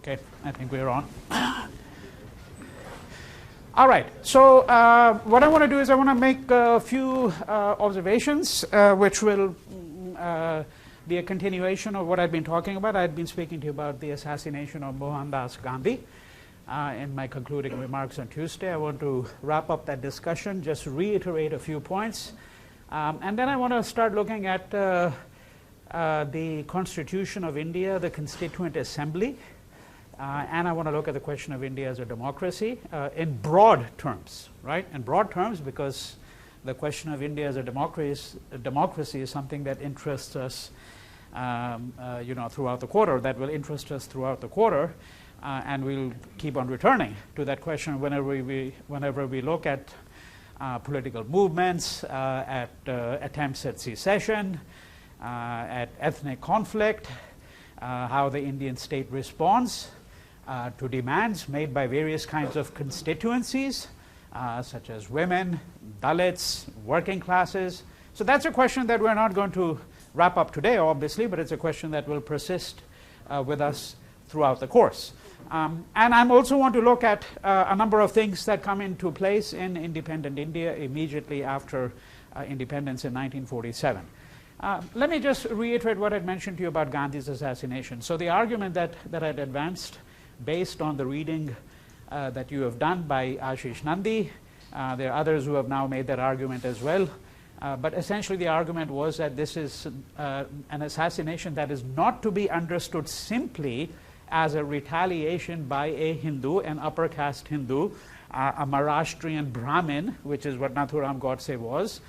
Okay, I think we're on. All right, so what I want to do is I want to make a few observations which will be a continuation of what I've been talking about. I've been speaking to you about the assassination of Mohandas Gandhi in my concluding remarks on Tuesday. I want to wrap up that discussion, just reiterate a few points, and then I want to start looking at the Constitution of India, the Constituent Assembly, and I want to look at the question of India as a democracy in broad terms, right? In broad terms, because the question of India as a democracy is something that interests us, throughout the quarter. That will interest us throughout the quarter, and we'll keep on returning to that question whenever we look at political movements, at attempts at secession, at ethnic conflict, how the Indian state responds to demands made by various kinds of constituencies, such as women, Dalits, working classes. So that's a question that we're not going to wrap up today, obviously, but it's a question that will persist with us throughout the course. And I also want to look at a number of things that come into place in independent India immediately after independence in 1947. Let me just reiterate what I'd mentioned to you about Gandhi's assassination. So the argument that I'd advanced based on the reading that you have done by Ashish Nandi, there are others who have now made that argument as well, but essentially the argument was that this is an assassination that is not to be understood simply as a retaliation by a Hindu, an upper caste Hindu, a Maharashtrian Brahmin, which is what Nathuram Godse was,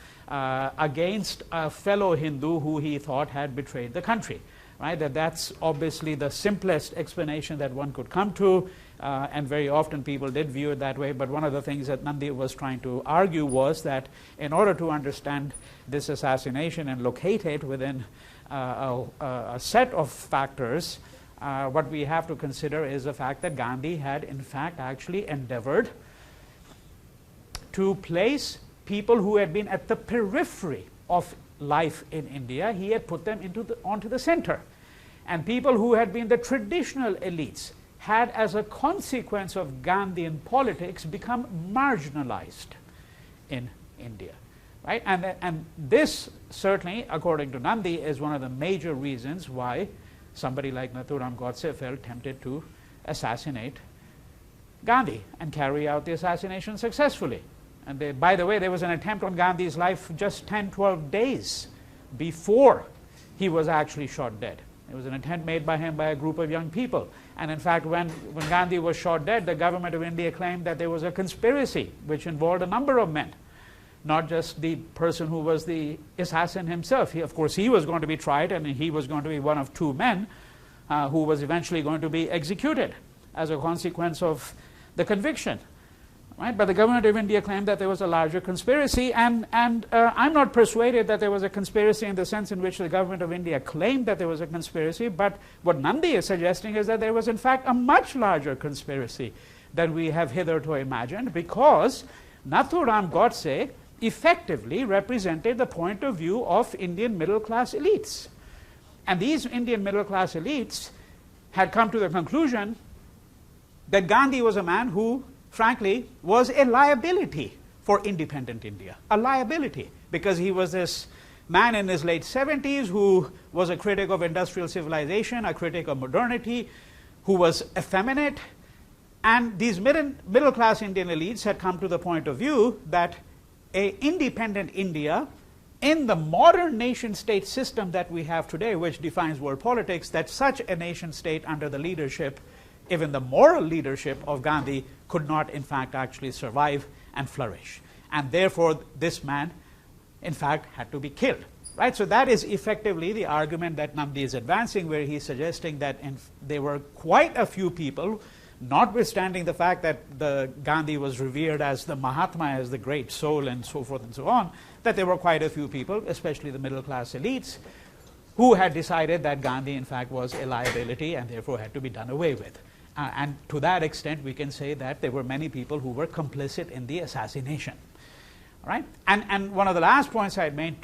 against a fellow Hindu who he thought had betrayed the country. Right? That's obviously the simplest explanation that one could come to, and very often people did view it that way. But one of the things that Nandi was trying to argue was that in order to understand this assassination and locate it within a set of factors, what we have to consider is the fact that Gandhi had in fact actually endeavored to place people who had been at the periphery of life in India. He had put them onto the center. And people who had been the traditional elites had, as a consequence of Gandhian politics, become marginalized in India. Right? And this certainly, according to Nandi, is one of the major reasons why somebody like Nathuram Godse felt tempted to assassinate Gandhi and carry out the assassination successfully. And by the way, there was an attempt on Gandhi's life just 10, 12 days before he was actually shot dead. It was an attempt made by him by a group of young people. And in fact, when Gandhi was shot dead, the government of India claimed that there was a conspiracy which involved a number of men, not just the person who was the assassin himself. Of course, he was going to be tried, and he was going to be one of two men who was eventually going to be executed as a consequence of the conviction. Right? But the government of India claimed that there was a larger conspiracy, and I'm not persuaded that there was a conspiracy in the sense in which the government of India claimed that there was a conspiracy, but what Nandi is suggesting is that there was in fact a much larger conspiracy than we have hitherto imagined, because Nathuram Godse effectively represented the point of view of Indian middle-class elites. And these Indian middle-class elites had come to the conclusion that Gandhi was a man who frankly, was a liability for independent India. A liability, because he was this man in his late 70s who was a critic of industrial civilization, a critic of modernity, who was effeminate. And these middle-class Indian elites had come to the point of view that an independent India, in the modern nation-state system that we have today, which defines world politics, that such a nation-state under the leadership, even the moral leadership of Gandhi, could not in fact actually survive and flourish. And therefore this man in fact had to be killed. Right? So that is effectively the argument that Nandi is advancing, where he's suggesting that there were quite a few people, notwithstanding the fact that Gandhi was revered as the Mahatma, as the great soul, and so forth and so on, that there were quite a few people, especially the middle class elites, who had decided that Gandhi in fact was a liability and therefore had to be done away with. And to that extent, we can say that there were many people who were complicit in the assassination. All right? And one of the last points I had made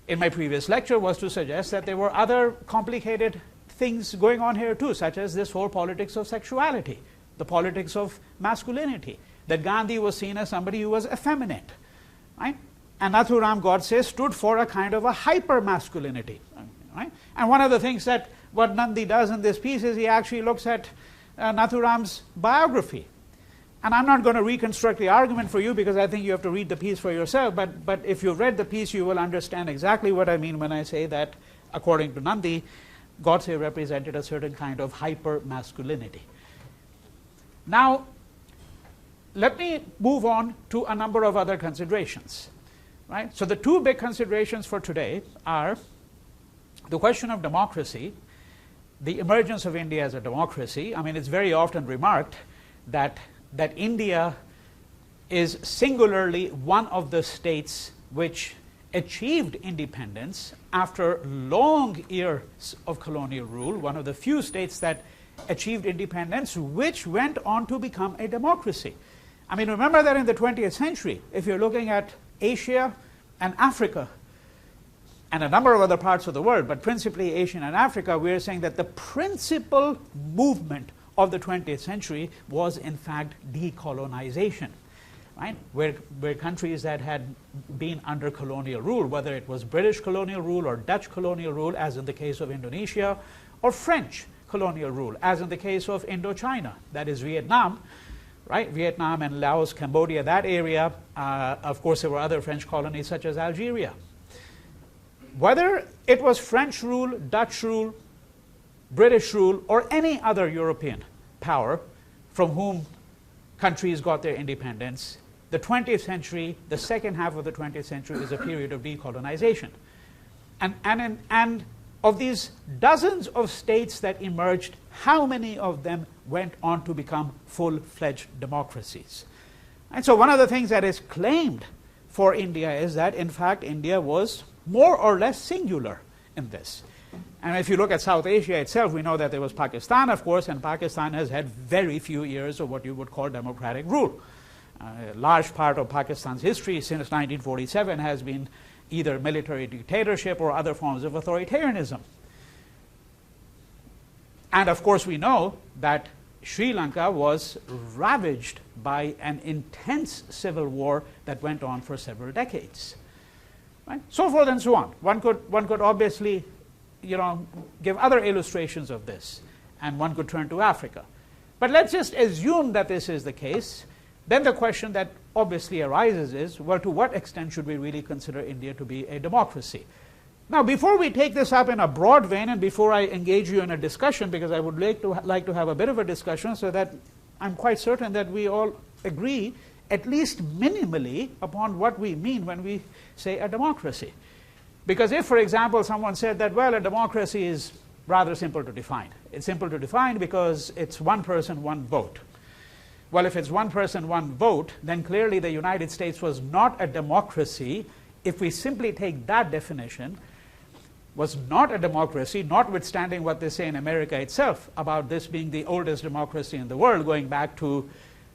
in my previous lecture was to suggest that there were other complicated things going on here too, such as this whole politics of sexuality, the politics of masculinity, that Gandhi was seen as somebody who was effeminate, right? And Nathuram Godse stood for a kind of a hyper-masculinity, right? And one of the things that what Nandi does in this piece is he actually looks at Nathuram's biography. And I'm not going to reconstruct the argument for you because I think you have to read the piece for yourself, but if you've read the piece, you will understand exactly what I mean when I say that, according to Nandi, Godse represented a certain kind of hyper-masculinity. Now, let me move on to a number of other considerations. Right? So the two big considerations for today are the question of democracy, the emergence of India as a democracy. I mean, it's very often remarked that India is singularly one of the states which achieved independence after long years of colonial rule, one of the few states that achieved independence, which went on to become a democracy. I mean, remember that in the 20th century, if you're looking at Asia and Africa, and a number of other parts of the world, but principally Asia and Africa, we're saying that the principal movement of the 20th century was in fact decolonization, right? Where countries that had been under colonial rule, whether it was British colonial rule or Dutch colonial rule, as in the case of Indonesia, or French colonial rule, as in the case of Indochina, that is Vietnam, right? Vietnam and Laos, Cambodia, that area. Of course, there were other French colonies such as Algeria. Whether it was French rule, Dutch rule, British rule, or any other European power from whom countries got their independence, the 20th century, the second half of the 20th century, is a period of decolonization. And of these dozens of states that emerged, how many of them went on to become full-fledged democracies? And so one of the things that is claimed for India is that, in fact, India was more or less singular in this. And if you look at South Asia itself, we know that there was Pakistan, of course, and Pakistan has had very few years of what you would call democratic rule. A large part of Pakistan's history since 1947 has been either military dictatorship or other forms of authoritarianism. And of course we know that Sri Lanka was ravaged by an intense civil war that went on for several decades. Right? So forth and so on. One could obviously, give other illustrations of this, and one could turn to Africa. But let's just assume that this is the case. Then the question that obviously arises is, well, to what extent should we really consider India to be a democracy? Now, before we take this up in a broad vein, and before I engage you in a discussion, because I would like to have a bit of a discussion so that I'm quite certain that we all agree, at least minimally, upon what we mean when we say a democracy. Because if, for example, someone said that, well, a democracy is rather simple to define. It's simple to define because it's one person, one vote. Well, if it's one person, one vote, then clearly the United States was not a democracy. If we simply take that definition, was not a democracy, notwithstanding what they say in America itself about this being the oldest democracy in the world, going back to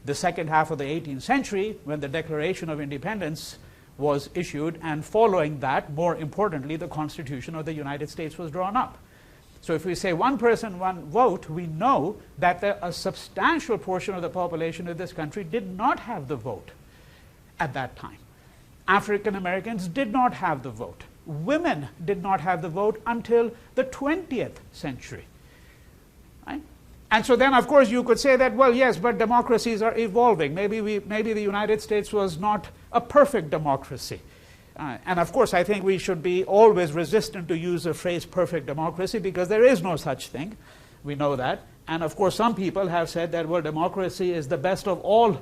the second half of the 18th century when the Declaration of Independence was issued, and following that, more importantly, the Constitution of the United States was drawn up. So if we say one person, one vote, we know that a substantial portion of the population of this country did not have the vote at that time. African Americans did not have the vote. Women did not have the vote until the 20th century. Right? And so then, of course, you could say that, well, yes, but democracies are evolving. Maybe the United States was not a perfect democracy. And of course, I think we should be always resistant to use the phrase perfect democracy, because there is no such thing. We know that. And of course, some people have said that, well, democracy is the best of all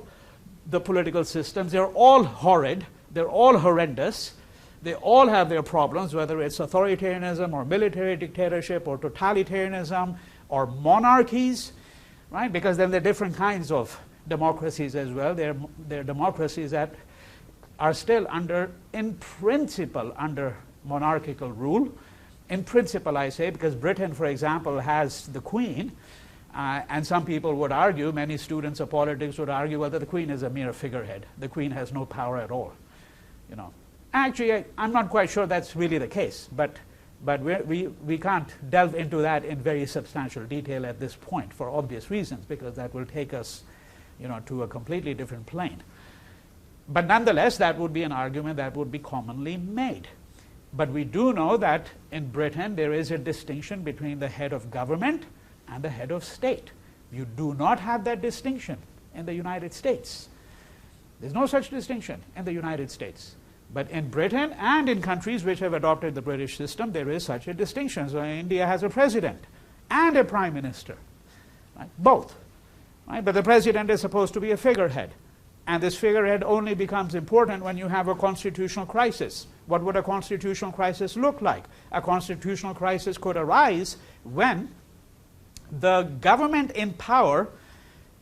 the political systems. They're all horrid. They're all horrendous. They all have their problems, whether it's authoritarianism or military dictatorship or totalitarianism or monarchies, right? Because then there are different kinds of democracies as well. There are democracies that are still in principle, under monarchical rule. In principle, I say, because Britain, for example, has the Queen, and some people would argue, many students of politics would argue, well, that the Queen is a mere figurehead. The Queen has no power at all. Actually, I'm not quite sure that's really the case, but But we can't delve into that in very substantial detail at this point for obvious reasons, because that will take us to a completely different plane. But nonetheless, that would be an argument that would be commonly made. But we do know that in Britain there is a distinction between the head of government and the head of state. You do not have that distinction in the United States. There's no such distinction in the United States. But in Britain and in countries which have adopted the British system, there is such a distinction. So India has a president and a prime minister, right? Both. Right? But the president is supposed to be a figurehead. And this figurehead only becomes important when you have a constitutional crisis. What would a constitutional crisis look like? A constitutional crisis could arise when the government in power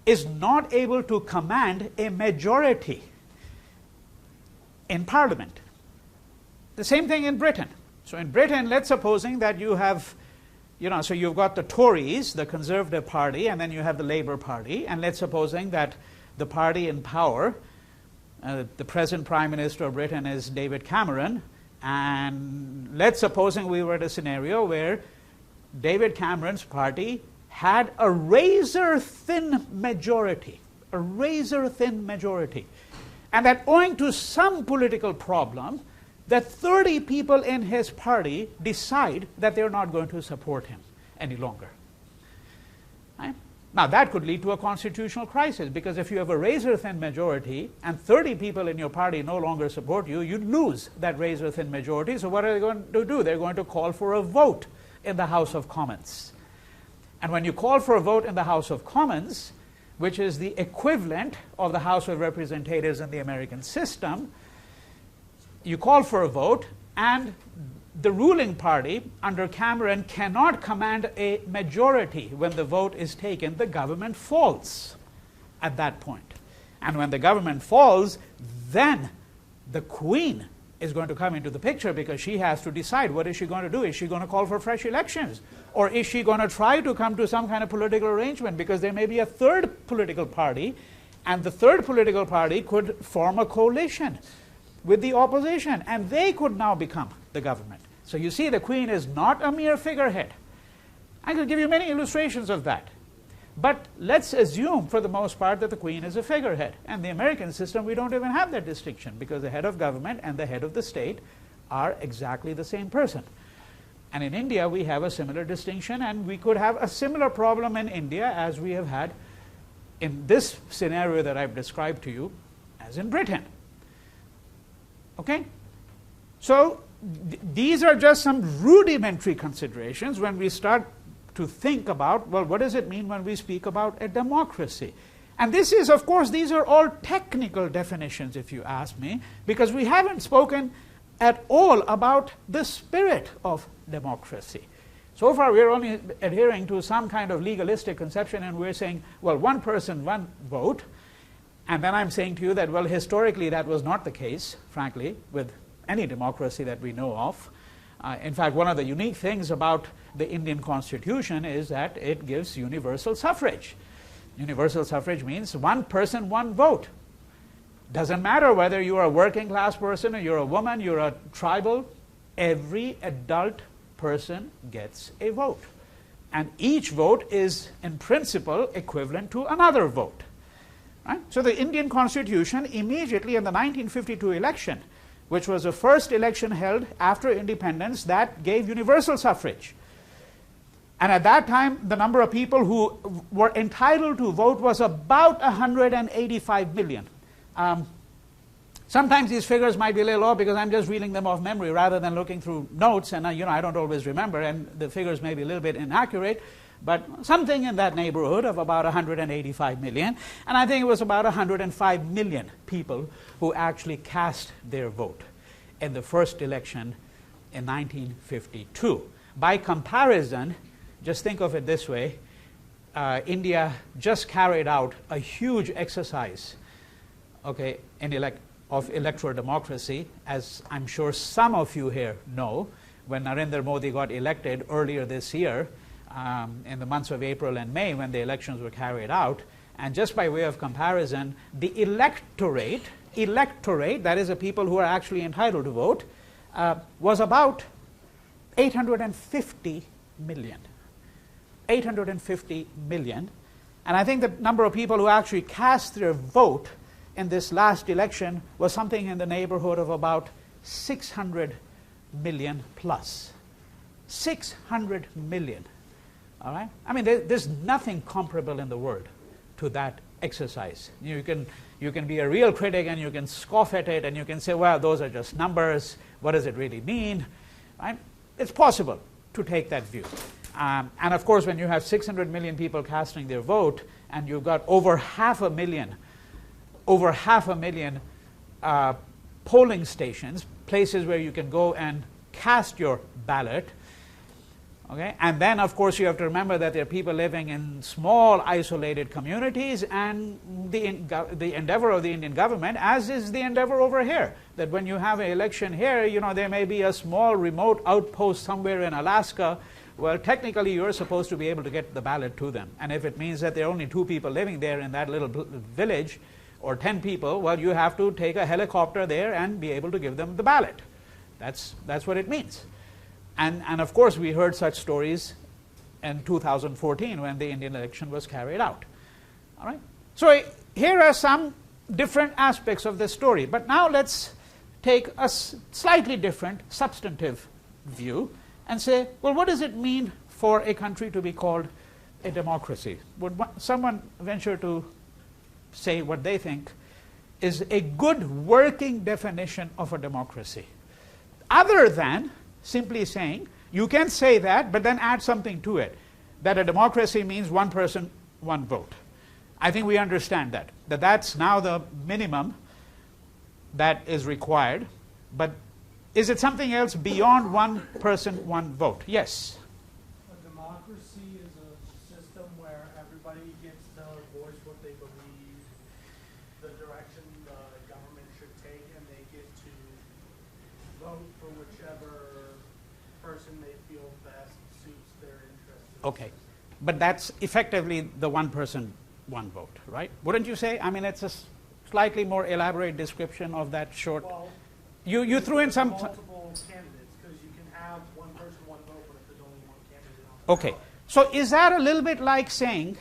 is not able to command a majority in Parliament. The same thing in Britain. So in Britain, let's supposing that you have, so you've got the Tories, the Conservative Party, and then you have the Labour Party, and let's supposing that the party in power, the present Prime Minister of Britain is David Cameron, and let's supposing we were at a scenario where David Cameron's party had a razor-thin majority, and that owing to some political problem, that 30 people in his party decide that they're not going to support him any longer. Right? Now that could lead to a constitutional crisis, because if you have a razor-thin majority and 30 people in your party no longer support you, you lose that razor-thin majority. So what are they going to do? They're going to call for a vote in the House of Commons. And when you call for a vote in the House of Commons, which is the equivalent of the House of Representatives in the American system, you call for a vote, and the ruling party under Cameron cannot command a majority. When the vote is taken, the government falls at that point. And when the government falls, then the Queen is going to come into the picture, because she has to decide what is she going to do. Is she going to call for fresh elections? Or is she going to try to come to some kind of political arrangement? Because there may be a third political party, and the third political party could form a coalition with the opposition, and they could now become the government. So you see, the Queen is not a mere figurehead. I could give you many illustrations of that. But let's assume, for the most part, that the Queen is a figurehead. And the American system, we don't even have that distinction, because the head of government and the head of the state are exactly the same person. And in India, we have a similar distinction, and we could have a similar problem in India as we have had in this scenario that I've described to you, as in Britain. Okay? So these are just some rudimentary considerations when we start to think about, well, what does it mean when we speak about a democracy? And this is, of course, these are all technical definitions, if you ask me, because we haven't spoken at all about the spirit of democracy. So far, we're only adhering to some kind of legalistic conception, and we're saying, well, one person, one vote. And then I'm saying to you that, well, historically, that was not the case, frankly, with any democracy that we know of. In fact, one of the unique things about the Indian Constitution is that it gives universal suffrage. Universal suffrage means one person, one vote. Doesn't matter whether you're a working class person or you're a woman, you're a tribal, every adult person gets a vote. And each vote is, in principle, equivalent to another vote. Right? So the Indian Constitution, immediately in the 1952 election, which was the first election held after independence, that gave universal suffrage. And at that time, the number of people who were entitled to vote was about 185 million. Sometimes these figures might be a little off, because I'm just reading them off memory rather than looking through notes, and I don't always remember, and the figures may be a little bit inaccurate, but something in that neighborhood of about 185 million. And I think it was about 105 million people who actually cast their vote in the first election in 1952. By comparison, just think of it this way, India just carried out a huge exercise, okay, of electoral democracy, as I'm sure some of you here know. When Narendra Modi got elected earlier this year, in the months of April and May, when the elections were carried out, and just by way of comparison, the electorate, that is the people who are actually entitled to vote, was about 850 million. 850 million. And I think the number of people who actually cast their vote in this last election was something in the neighborhood of about 600 million plus. 600 million. All right? I mean, there's nothing comparable in the world to that exercise. You can be a real critic and you can scoff at it and you can say, well, those are just numbers. What does it really mean? Right? It's possible to take that view. And of course, when you have 600 million people casting their vote and you've got over half a million polling stations, places where you can go and cast your ballot, okay? And then, of course, you have to remember that there are people living in small, isolated communities, and the endeavor of the Indian government, as is the endeavor over here, that when you have an election here, you know, there may be a small remote outpost somewhere in Alaska. Well, technically, you're supposed to be able to get the ballot to them. And if it means that there are only 2 people living there in that little village, or 10 people, well, you have to take a helicopter there and be able to give them the ballot. That's what it means. And of course, we heard such stories in 2014 when the Indian election was carried out. All right? So here are some different aspects of this story. But now let's take a slightly different substantive view and say, well, what does it mean for a country to be called a democracy? Would someone venture to say what they think is a good working definition of a democracy, other than simply saying, you can say that, but then add something to it, that a democracy means one person, one vote. I think we understand that that's now the minimum that is required, but is it something else beyond one person, one vote? Yes? A democracy is a system where everybody gets to voice what they believe, the direction the government should take, and they get to vote for whichever person they feel best suits their interests. Okay. But that's effectively the one person, one vote, right? Wouldn't you say? I mean, it's a slightly more elaborate description of that short. Well, you threw in some multiple candidates, because you can have one person, one vote, but if there's only one candidate on the okay. ballot. So is that a little bit like saying,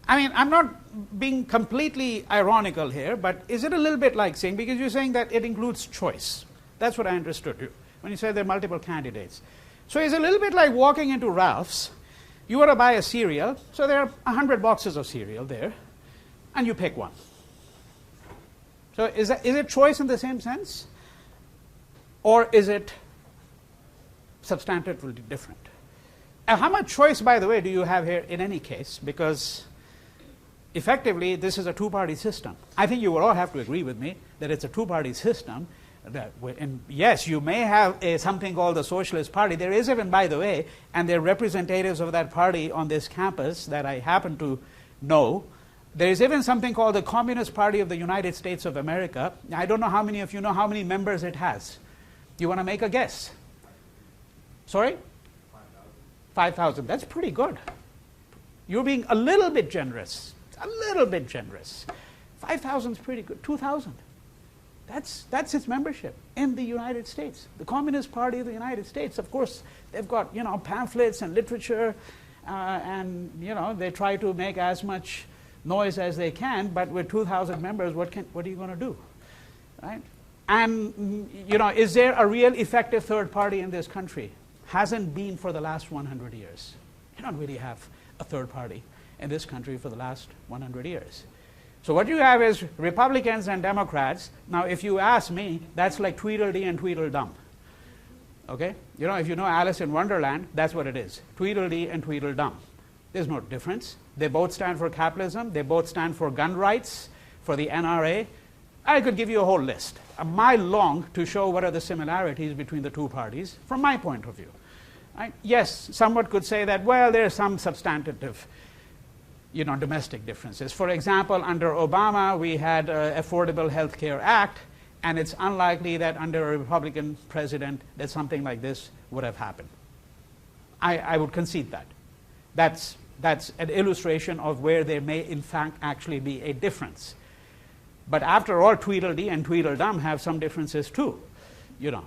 I mean, I'm not being completely ironical here, but is it a little bit like saying, because you're saying that it includes choice. That's what I understood you when you said there are multiple candidates. So it's a little bit like walking into Ralph's. You want to buy a cereal, so there are 100 boxes of cereal there, and you pick one. So is it choice in the same sense? Or is it substantively different? And how much choice, by the way, do you have here in any case? Because effectively, this is a two-party system. I think you will all have to agree with me that it's a two-party system. And yes, you may have something called the Socialist Party. There is even, by the way, and there are representatives of that party on this campus that I happen to know. There is even something called the Communist Party of the United States of America. I don't know how many of you know how many members it has. You want to make a guess? Sorry? 5,000. That's pretty good. You're being a little bit generous. A little bit generous. 5,000 is pretty good. 2,000. That's its membership in the United States. The Communist Party of the United States, of course, they've got, you know, pamphlets and literature, and, you know, they try to make as much noise as they can, but with 2,000 members, what are you going to do? Right? And, you know, is there a real effective third party in this country? Hasn't been for the last 100 years. You don't really have a third party in this country for the last 100 years. So what you have is Republicans and Democrats. Now, if you ask me, that's like Tweedledee and Tweedledum. Okay? You know, if you know Alice in Wonderland, that's what it is. Tweedledee and Tweedledum. There's no difference. They both stand for capitalism. They both stand for gun rights, for the NRA. I could give you a whole list, a mile long, to show what are the similarities between the two parties from my point of view. Right? Yes, someone could say that, well, there are some substantive, you know, domestic differences. For example, under Obama, we had Affordable Health Care Act, and it's unlikely that under a Republican president that something like this would have happened. I would concede that. That's an illustration of where there may, in fact, actually be a difference. But after all, Tweedledee and Tweedledum have some differences too, you know.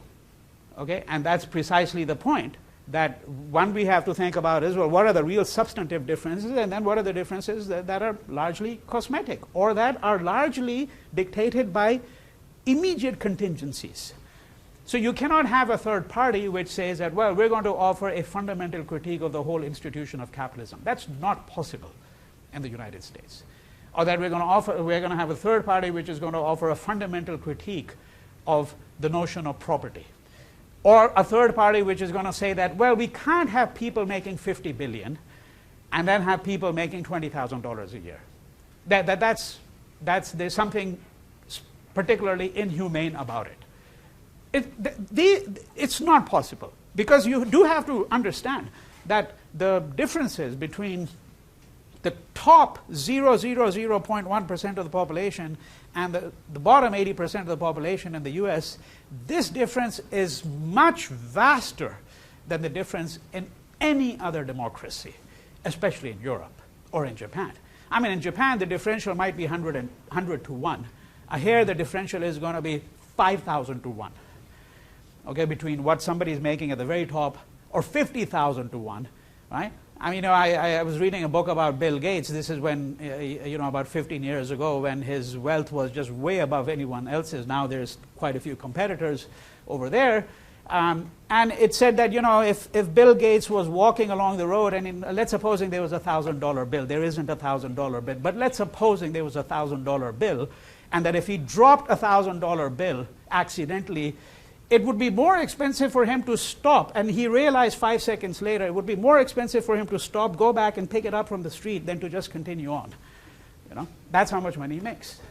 Okay? And that's precisely the point, that one we have to think about is, well, what are the real substantive differences, and then what are the differences that are largely cosmetic or that are largely dictated by immediate contingencies. So you cannot have a third party which says that, well, we're going to offer a fundamental critique of the whole institution of capitalism. That's not possible in the United States. Or that we're going to have a third party which is going to offer a fundamental critique of the notion of property. Or a third party which is going to say that, well, we can't have people making $50 billion and then have people making $20,000 a year. There's something particularly inhumane about it. It's not possible, because you do have to understand that the differences between the top 0.1% of the population and the bottom 80% of the population in the US, this difference is much vaster than the difference in any other democracy, especially in Europe or in Japan. I mean, in Japan, the differential might be 100 to 1. Here, the differential is going to be 5,000 to 1. Okay, between what somebody is making at the very top, or 50,000 to 1, right? I mean, I was reading a book about Bill Gates. This is when, about 15 years ago, when his wealth was just way above anyone else's. Now there's quite a few competitors over there. And it said that, if Bill Gates was walking along the road, and let's supposing there was a $1,000 bill. There isn't a $1,000 bill, but let's supposing there was a $1,000 bill, and that if he dropped a $1,000 bill accidentally, it would be more expensive for him to stop, and he realized 5 seconds later it would be more expensive for him to stop, go back and pick it up from the street than to just continue on. That's how much money he makes.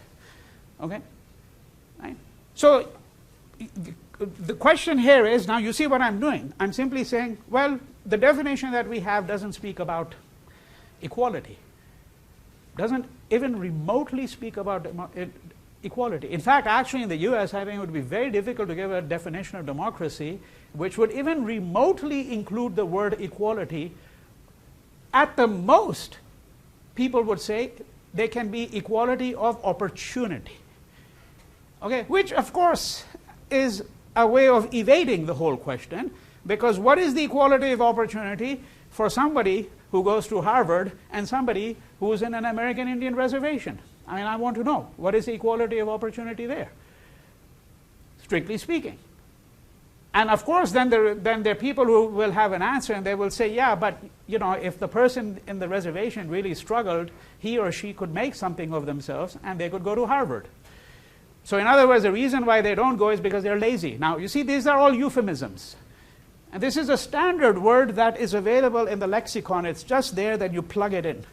Okay? Right? So the question here is, now you see what I'm doing. I'm simply saying, well, the definition that we have doesn't speak about equality. Doesn't even remotely speak about equality. In fact, actually in the US, I think it would be very difficult to give a definition of democracy which would even remotely include the word equality. At the most, people would say there can be equality of opportunity. Okay, which of course is a way of evading the whole question, because what is the equality of opportunity for somebody who goes to Harvard and somebody who is in an American Indian reservation? I mean, I want to know, what is the equality of opportunity there, strictly speaking? And of course, then there are people who will have an answer, and they will say, yeah, but if the person in the reservation really struggled, he or she could make something of themselves, and they could go to Harvard. So in other words, the reason why they don't go is because they're lazy. Now, you see, these are all euphemisms. And this is a standard word that is available in the lexicon. It's just there that you plug it in.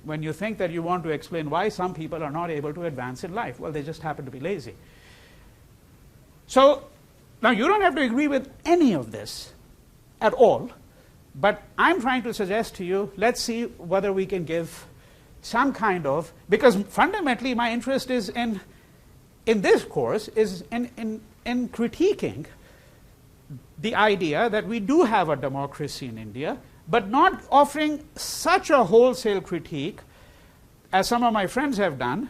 When you think that you want to explain why some people are not able to advance in life. Well, they just happen to be lazy. So, now you don't have to agree with any of this at all, but I'm trying to suggest to you, let's see whether we can give some kind of, because fundamentally my interest is in this course, is in critiquing the idea that we do have a democracy in India, but not offering such a wholesale critique as some of my friends have done,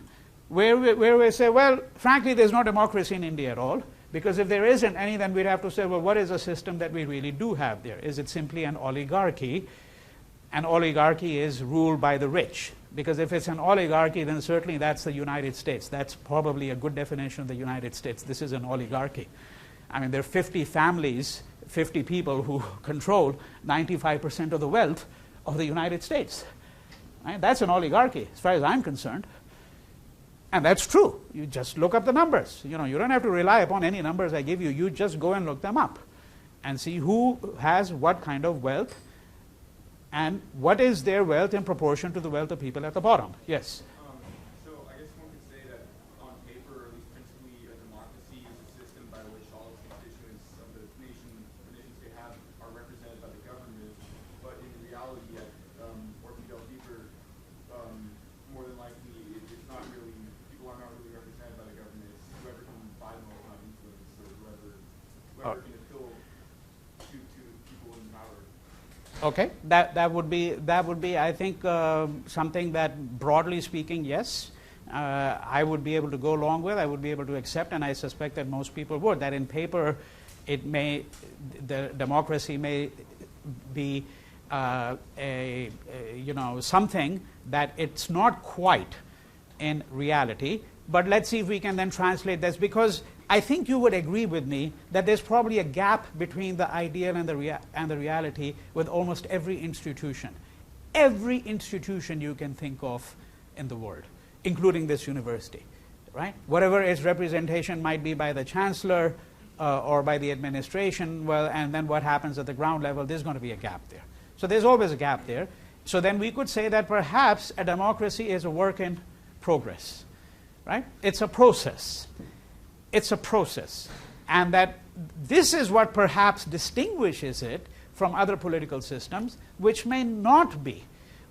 where we say, well, frankly, there's no democracy in India at all, because if there isn't any, then we'd have to say, well, what is a system that we really do have there? Is it simply an oligarchy? An oligarchy is ruled by the rich, because if it's an oligarchy, then certainly that's the United States. That's probably a good definition of the United States. This is an oligarchy. I mean, there are 50 families, 50 people who control 95% of the wealth of the United States. Right? That's an oligarchy, as far as I'm concerned. And that's true. You just look up the numbers. You don't have to rely upon any numbers I give you. You just go and look them up and see who has what kind of wealth and what is their wealth in proportion to the wealth of people at the bottom. Yes? So I guess one could say that on paper, or at least principally, a democracy is a system by which all its constituents of the nations they have are represented by the government. But in reality, or if you go deeper, more than likely, it's not really, people are not really represented by the government. It's whoever can buy the most amount of influence, or whoever can appeal to people in power. Okay, that would be I think something that, broadly speaking, yes, I would be able to go along with. I would be able to accept, and I suspect that most people would. That in paper, it may, the democracy may be something that it's not quite in reality. But let's see if we can then translate this, because I think you would agree with me that there's probably a gap between the ideal and the reality with almost every institution. Every institution you can think of in the world, including this university, right? Whatever its representation might be by the chancellor or by the administration, well, and then what happens at the ground level, there's going to be a gap there. So there's always a gap there. So then we could say that perhaps a democracy is a work in progress, right? It's a process. It's a process. And that this is what perhaps distinguishes it from other political systems, which may not be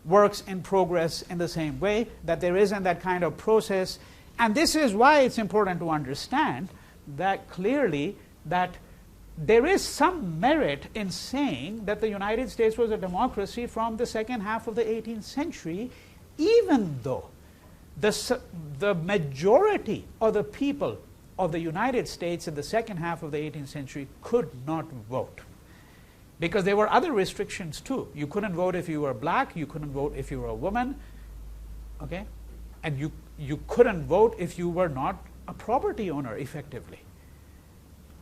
works in progress in the same way, that there isn't that kind of process. And this is why it's important to understand that clearly that there is some merit in saying that the United States was a democracy from the second half of the 18th century, even though the majority of the people of the United States in the second half of the 18th century could not vote. Because there were other restrictions too. You couldn't vote if you were black, you couldn't vote if you were a woman, okay? And you couldn't vote if you were not a property owner effectively.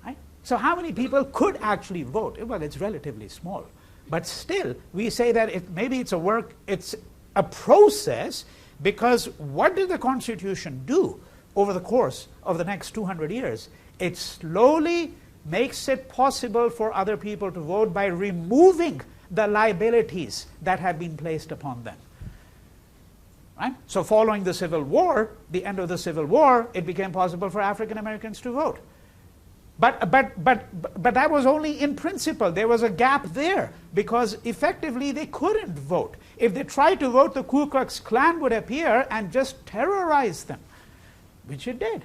Right? So how many people could actually vote? Well, it's relatively small. But still, we say that maybe it's a process, because what did the Constitution do over the course of the next 200 years? It slowly makes it possible for other people to vote by removing the liabilities that had been placed upon them. Right? So following the Civil War, the end of the Civil War, it became possible for African Americans to vote. But that was only in principle. There was a gap there, because effectively they couldn't vote. If they tried to vote, the Ku Klux Klan would appear and just terrorize them, which it did.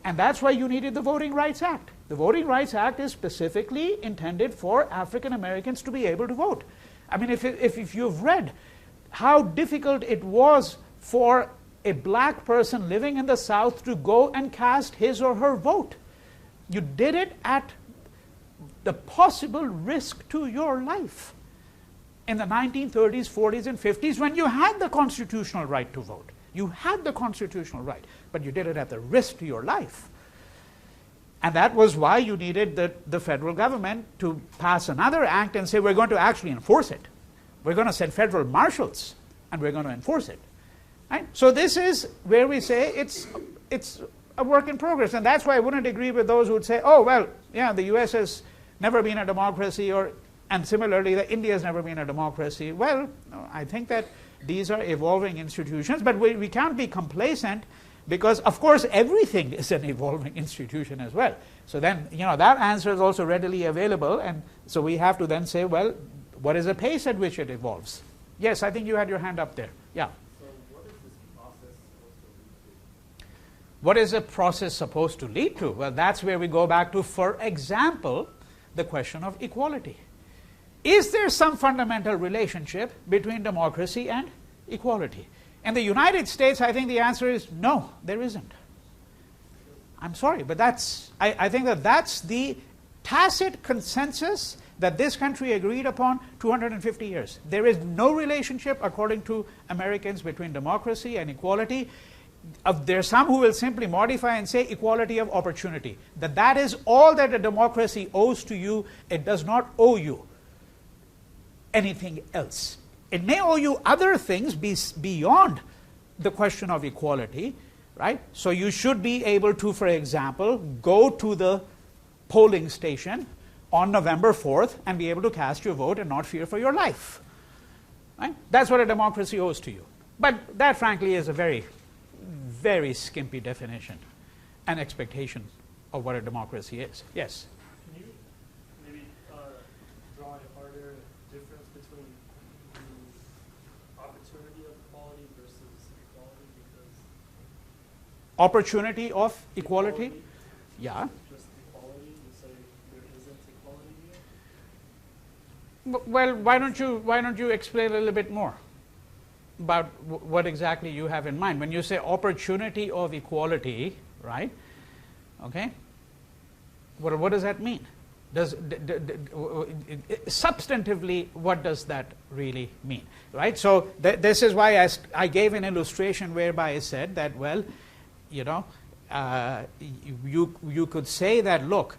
And that's why you needed the Voting Rights Act. The Voting Rights Act is specifically intended for African Americans to be able to vote. I mean, if you've read how difficult it was for a black person living in the South to go and cast his or her vote, you did it at the possible risk to your life. In the 1930s, 40s, and 50s, when you had the constitutional right to vote. You had the constitutional right, but you did it at the risk to your life. And that was why you needed the federal government to pass another act and say, we're going to actually enforce it. We're going to send federal marshals, and we're going to enforce it. Right? So this is where we say it's a work in progress. And that's why I wouldn't agree with those who would say, oh, well, yeah, the US has never been a democracy, and similarly, India has never been a democracy. Well, I think that these are evolving institutions, but we can't be complacent, because, of course, everything is an evolving institution as well. So then, that answer is also readily available, and so we have to then say, well, what is the pace at which it evolves? Yes, I think you had your hand up there. Yeah. What is the process supposed to lead to? Well, that's where we go back to, for example, the question of equality. Is there some fundamental relationship between democracy and equality? In the United States, I think the answer is no, there isn't. I'm sorry, but I think that's the tacit consensus that this country agreed upon 250 years. There is no relationship, according to Americans, between democracy and equality. There are some who will simply modify and say equality of opportunity, that is all that a democracy owes to you. It does not owe you anything else. It may owe you other things beyond the question of equality, right? So you should be able to, for example, go to the polling station on November 4th and be able to cast your vote and not fear for your life. Right? That's what a democracy owes to you. But that, frankly, is a very, very skimpy definition and expectation of what a democracy is. Yes? Can you maybe draw a harder difference between the opportunity of equality versus equality? Because opportunity of equality? Yeah. Just equality, you say there isn't equality here? Well, why don't you explain a little bit more about what exactly you have in mind when you say opportunity of equality, right? Okay. What does that mean? Substantively, what does that really mean, right? So this is why I gave an illustration whereby I said that, well, you know, you could say that, look,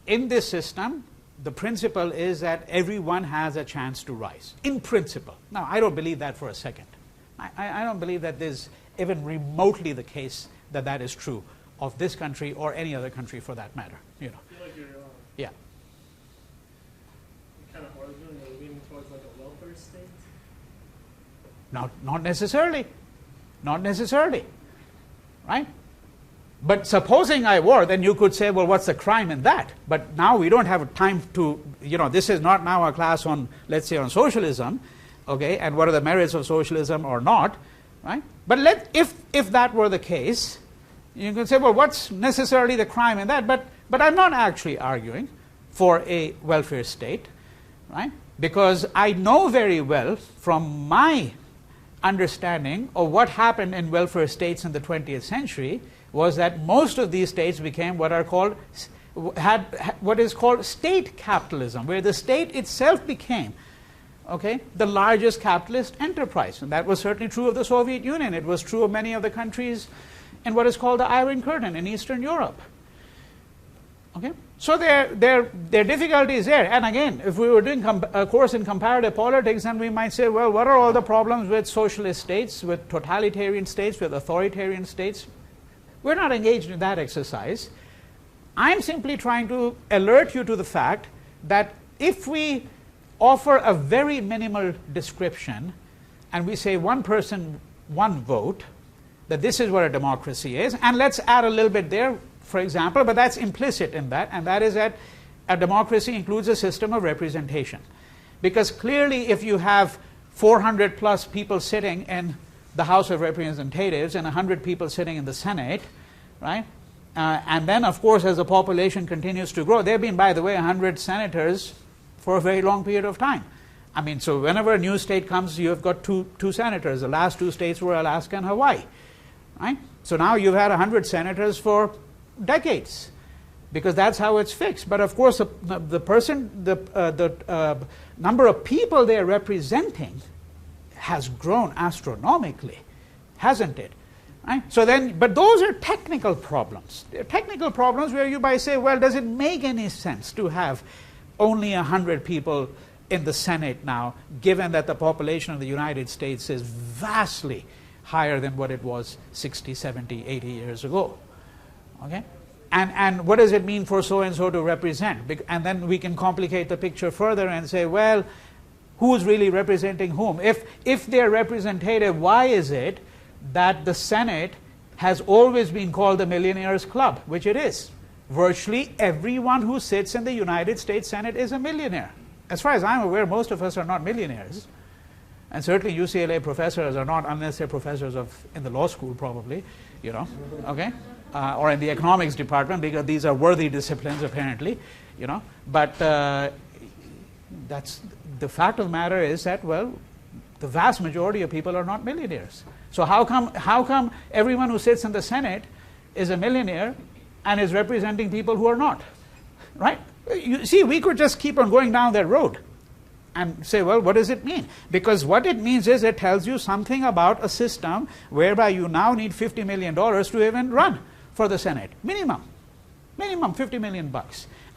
in this system, the principle is that everyone has a chance to rise, in principle. Now, I don't believe that for a second. I don't believe that there's even remotely the case that that is true of this country or any other country for that matter. You know. I feel like you're yeah. kind of arguing or leaning towards like a welfare state. Not necessarily. Not necessarily. Right? But supposing I were, then you could say, well, what's the crime in that? But now we don't have time to, you know, this is not now a class on, let's say, on socialism, okay, and what are the merits of socialism or not, right? But if that were the case, you can say, well, what's necessarily the crime in that? But I'm not actually arguing for a welfare state, right? Because I know very well from my understanding of what happened in welfare states in the 20th century was that most of these states became what is called state capitalism, where the state itself became, okay, the largest capitalist enterprise. And that was certainly true of the Soviet Union. It was true of many of the countries in what is called the Iron Curtain in Eastern Europe. Okay? So there are difficulties there. And again, if we were doing a course in comparative politics, then we might say, well, what are all the problems with socialist states, with totalitarian states, with authoritarian states? We're not engaged in that exercise. I'm simply trying to alert you to the fact that if we offer a very minimal description and we say one person, one vote, that this is what a democracy is, and let's add a little bit there, for example, but that's implicit in that, and that is that a democracy includes a system of representation. Because clearly if you have 400 plus people sitting in the House of Representatives and 100 people sitting in the Senate, right? And then, of course, as the population continues to grow, there have been, by the way, 100 senators for a very long period of time. I mean, so whenever a new state comes, you have got two senators. The last two states were Alaska and Hawaii, right? So now you've had 100 senators for decades, because that's how it's fixed. But of course, the number of people they're representing has grown astronomically, hasn't it? Right? So then, but those are technical problems. They're technical problems where you might say, well, does it make any sense to have only 100 people in the Senate now, given that the population of the United States is vastly higher than what it was 60, 70, 80 years ago? Okay? And what does it mean for so-and-so to represent? And then we can complicate the picture further and say, well, who's really representing whom? If they're representative, why is it that the Senate has always been called the Millionaires Club, which it is? Virtually everyone who sits in the United States Senate is a millionaire. As far as I'm aware, most of us are not millionaires. And certainly UCLA professors are not, unless they're professors in the law school probably, you know, okay? Or in the economics department, because these are worthy disciplines apparently, you know. But that's the fact of the matter is that, well, the vast majority of people are not millionaires. So how come everyone who sits in the Senate is a millionaire and is representing people who are not, right? You see, we could just keep on going down that road and say, well, what does it mean? Because what it means is it tells you something about a system whereby you now need $50 million to even run for the Senate. Minimum $50 million.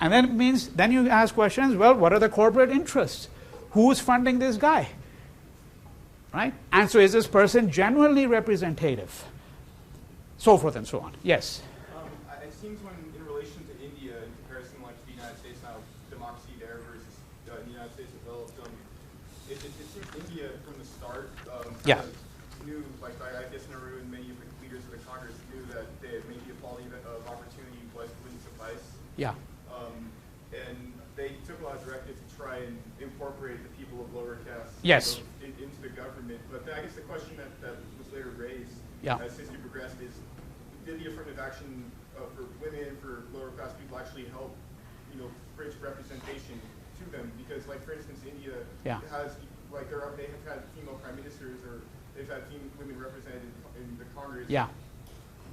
And then it means, then you ask questions, well, what are the corporate interests? Who's funding this guy? Right? And so is this person genuinely representative? So forth and so on. Yes? It seems when in relation to India, in comparison like to the United States now, democracy there versus the United States developed, it seems India from the start yeah. knew, like I guess Nehru and many of the leaders of the Congress knew that maybe equality of opportunity wouldn't suffice. Yeah. And they took a lot of directives to try and incorporate the people of lower caste yes. into the government. But I guess the question that was later raised as history progressed is, did the affirmative action for women, for lower class people actually help, bridge representation to them? Because, like, for instance, India has, like, they have had female prime ministers, or they've had women represented in the Congress. Yeah.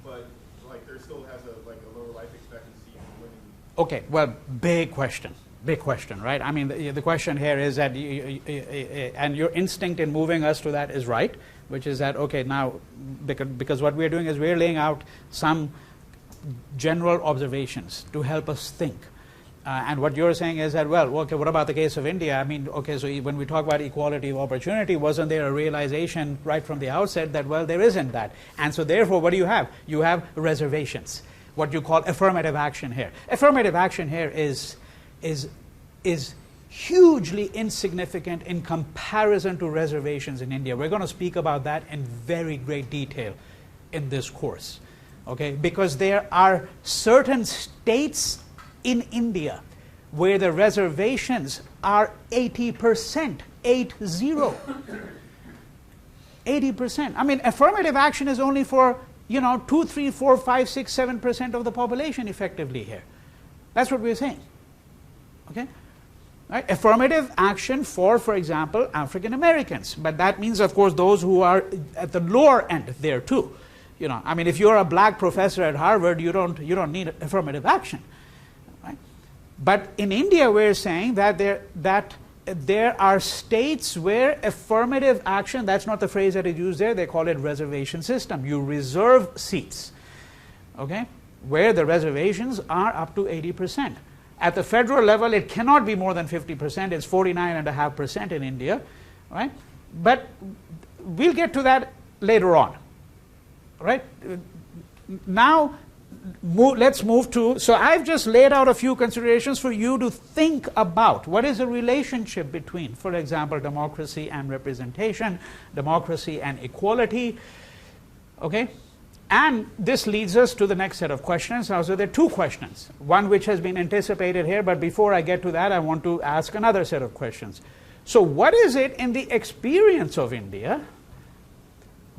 But, like, there still has a lower life expectancy in women Okay, well, big question, right? I mean, the question here is that, and your instinct in moving us to that is right, which is that, okay, now, because what we're doing is we're laying out some general observations to help us think. And what you're saying is that, well, okay, what about the case of India? I mean, okay, so when we talk about equality of opportunity, wasn't there a realization right from the outset that, well, there isn't that? And so therefore, what do you have? You have reservations, what you call affirmative action here. Affirmative action here is hugely insignificant in comparison to reservations in India. We're going to speak about that in very great detail in this course, okay? Because there are certain states in India where the reservations are 80%, 80%. I mean, affirmative action is only for, 2, 3, 4, 5, 6, 7% of the population effectively here. That's what we're saying, okay? Right? Affirmative action for example, African Americans. But that means, of course, those who are at the lower end there too. I mean, if you're a black professor at Harvard, you don't need affirmative action. But in India, we're saying that there are states where affirmative action, that's not the phrase that is used there, they call it reservation system. You reserve seats, okay, where the reservations are up to 80%. At the federal level, it cannot be more than 50%. It's 49.5% in India, right? But we'll get to that later on, right? Now, let's move to, so I've just laid out a few considerations for you to think about. What is the relationship between, for example, democracy and representation, democracy and equality, okay? And this leads us to the next set of questions. Now, so there are two questions, one which has been anticipated here, but before I get to that, I want to ask another set of questions. So what is it in the experience of India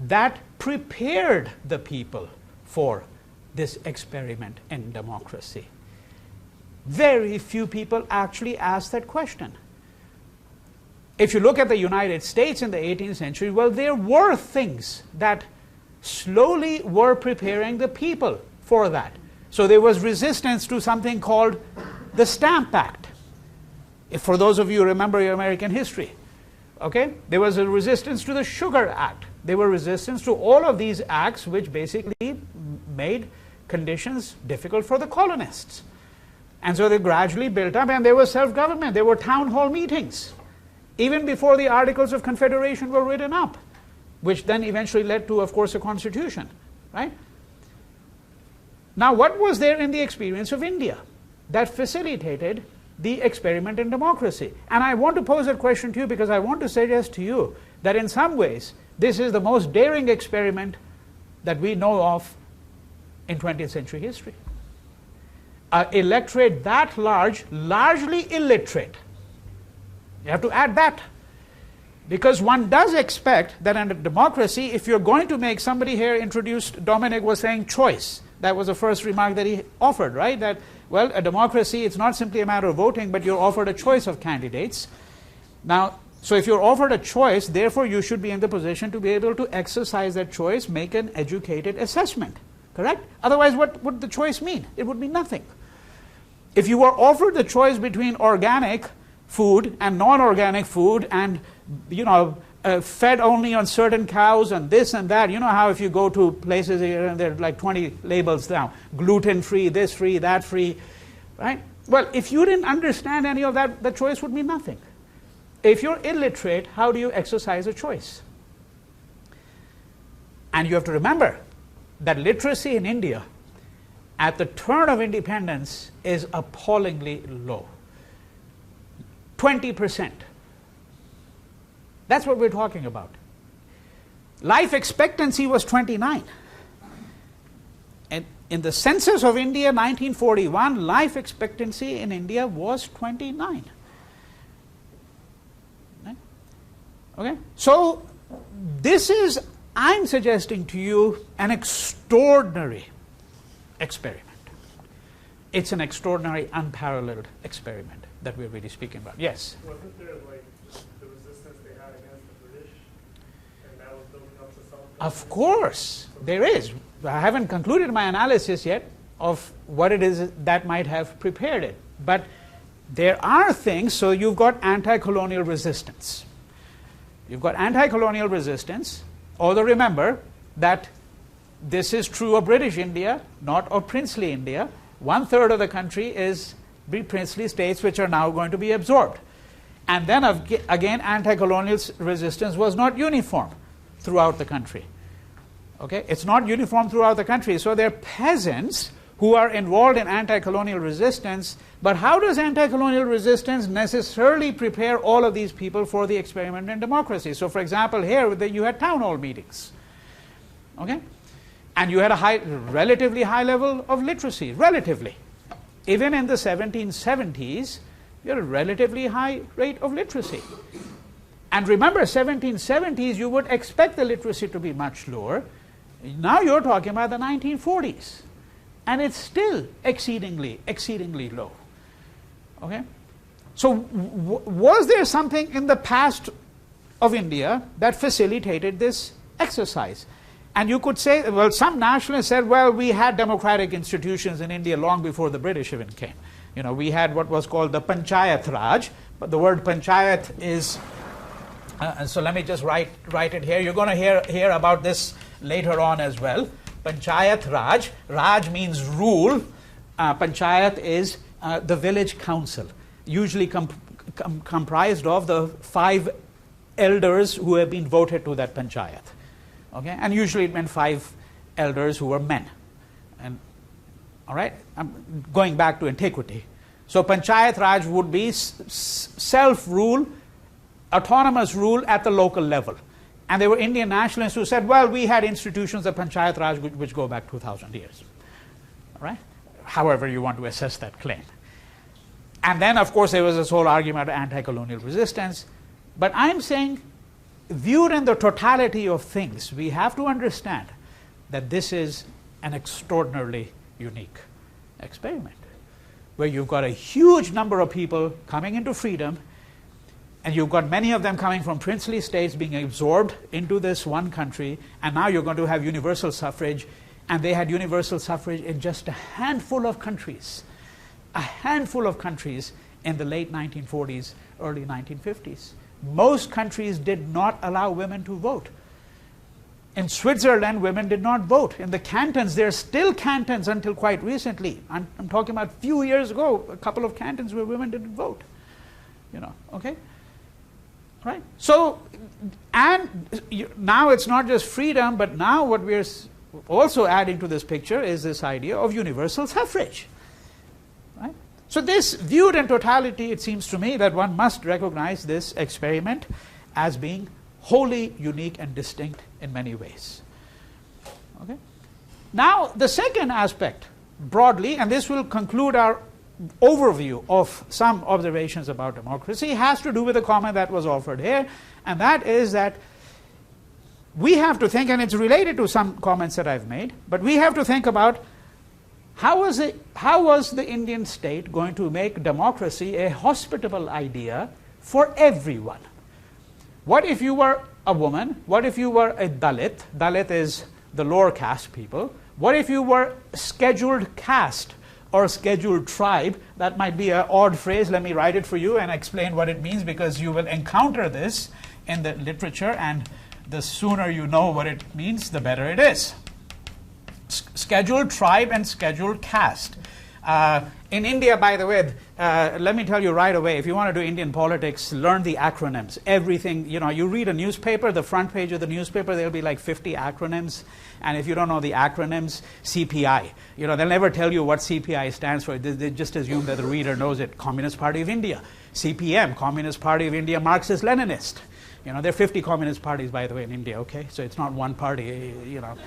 that prepared the people for this experiment in democracy? Very few people actually ask that question. If you look at the United States in the 18th century, well, there were things that slowly were preparing the people for that. So there was resistance to something called the Stamp Act. If for those of you who remember your American history, okay? There was a resistance to the Sugar Act. There were resistance to all of these acts which basically made conditions difficult for the colonists. And so they gradually built up, and there was self-government. There were town hall meetings, even before the Articles of Confederation were written up, which then eventually led to, of course, a constitution, right? Now, what was there in the experience of India that facilitated the experiment in democracy? And I want to pose that question to you because I want to suggest to you that in some ways, this is the most daring experiment that we know of in 20th century history. An electorate that large, largely illiterate. You have to add that. Because one does expect that in a democracy, if you're going to make, somebody here introduced, Dominic was saying choice. That was the first remark that he offered, right? That, well, a democracy, it's not simply a matter of voting, but you're offered a choice of candidates. Now, so if you're offered a choice, therefore you should be in the position to be able to exercise that choice, make an educated assessment, correct? Otherwise, what would the choice mean? It would mean nothing. If you were offered the choice between organic food and non-organic food and fed only on certain cows and this and that. You know how if you go to places, there are like 20 labels now, gluten-free, this free, that free, right? Well, if you didn't understand any of that, the choice would mean nothing. If you're illiterate, how do you exercise a choice? And you have to remember that literacy in India at the turn of independence is appallingly low. 20%. That's what we're talking about. Life expectancy was 29. And in the census of India, 1941, life expectancy in India was 29. Okay? So this is, I'm suggesting to you, an extraordinary experiment. It's an extraordinary, unparalleled experiment that we're really speaking about. Yes? Wasn't there like the resistance they had against the British, and that was building up to something? Of course, there is. I haven't concluded my analysis yet. of what it is that might have prepared it. But there are things, so you've got anti-colonial resistance. You've got anti-colonial resistance, although remember that this is true of British India, not of princely India. 1/3 of the country is princely states which are now going to be absorbed. And then again, anti-colonial resistance was not uniform throughout the country. Okay? It's not uniform throughout the country. So there are peasants who are involved in anti-colonial resistance, but how does anti-colonial resistance necessarily prepare all of these people for the experiment in democracy? So for example, here you had town hall meetings. Okay? And you had a relatively high level of literacy, relatively. Even in the 1770s, you had a relatively high rate of literacy. And remember, 1770s, you would expect the literacy to be much lower. Now you're talking about the 1940s. And it's still exceedingly low. Okay? So was there something in the past of India that facilitated this exercise? And you could say, well, some nationalists said, well, we had democratic institutions in India long before the British even came. You know, we had what was called the Panchayat Raj, but the word Panchayat is, so let me just write it here. You're going to hear about this later on as well. Panchayat Raj. Raj means rule. Panchayat is the village council, usually comprised of the 5 elders who have been voted to that Panchayat. Okay? And usually it meant 5 elders who were men. And all right? I'm going back to antiquity. So Panchayat Raj would be self-rule, autonomous rule at the local level. And there were Indian nationalists who said, well, we had institutions of Panchayat Raj which go back 2,000 years. All right? However you want to assess that claim. And then, of course, there was this whole argument of anti-colonial resistance. But I'm saying, viewed in the totality of things, we have to understand that this is an extraordinarily unique experiment, where you've got a huge number of people coming into freedom, and you've got many of them coming from princely states being absorbed into this one country, and now you're going to have universal suffrage, and they had universal suffrage in just a handful of countries. A handful of countries in the late 1940s, early 1950s. Most countries did not allow women to vote. In Switzerland, women did not vote. In the cantons, there are still cantons until quite recently. I'm talking about a few years ago, a couple of cantons where women didn't vote. You know, okay? Right? So, and now it's not just freedom, but now what we're also adding to this picture is this idea of universal suffrage. Right? So this, viewed in totality, it seems to me that one must recognize this experiment as being wholly unique and distinct in many ways. Okay? Now, the second aspect, broadly, and this will conclude our overview of some observations about democracy, has to do with the comment that was offered here, and that is that we have to think, and it's related to some comments that I've made, but we have to think about how was the Indian state going to make democracy a hospitable idea for everyone? What if you were a woman? What if you were a Dalit? Dalit is the lower caste people. What if you were scheduled caste or scheduled tribe? That might be an odd phrase. Let me write it for you and explain what it means, because you will encounter this in the literature, and the sooner you know what it means, the better it is. Scheduled tribe and scheduled caste. In India, by the way, let me tell you right away, if you want to do Indian politics, learn the acronyms. Everything, you know, you read a newspaper, the front page of the newspaper, there'll be like 50 acronyms. And if you don't know the acronyms, CPI. You know, they'll never tell you what CPI stands for. They just assume that the reader knows it. Communist Party of India. CPM, Communist Party of India, Marxist-Leninist. You know, there are 50 communist parties, by the way, in India, okay? So it's not one party, you know,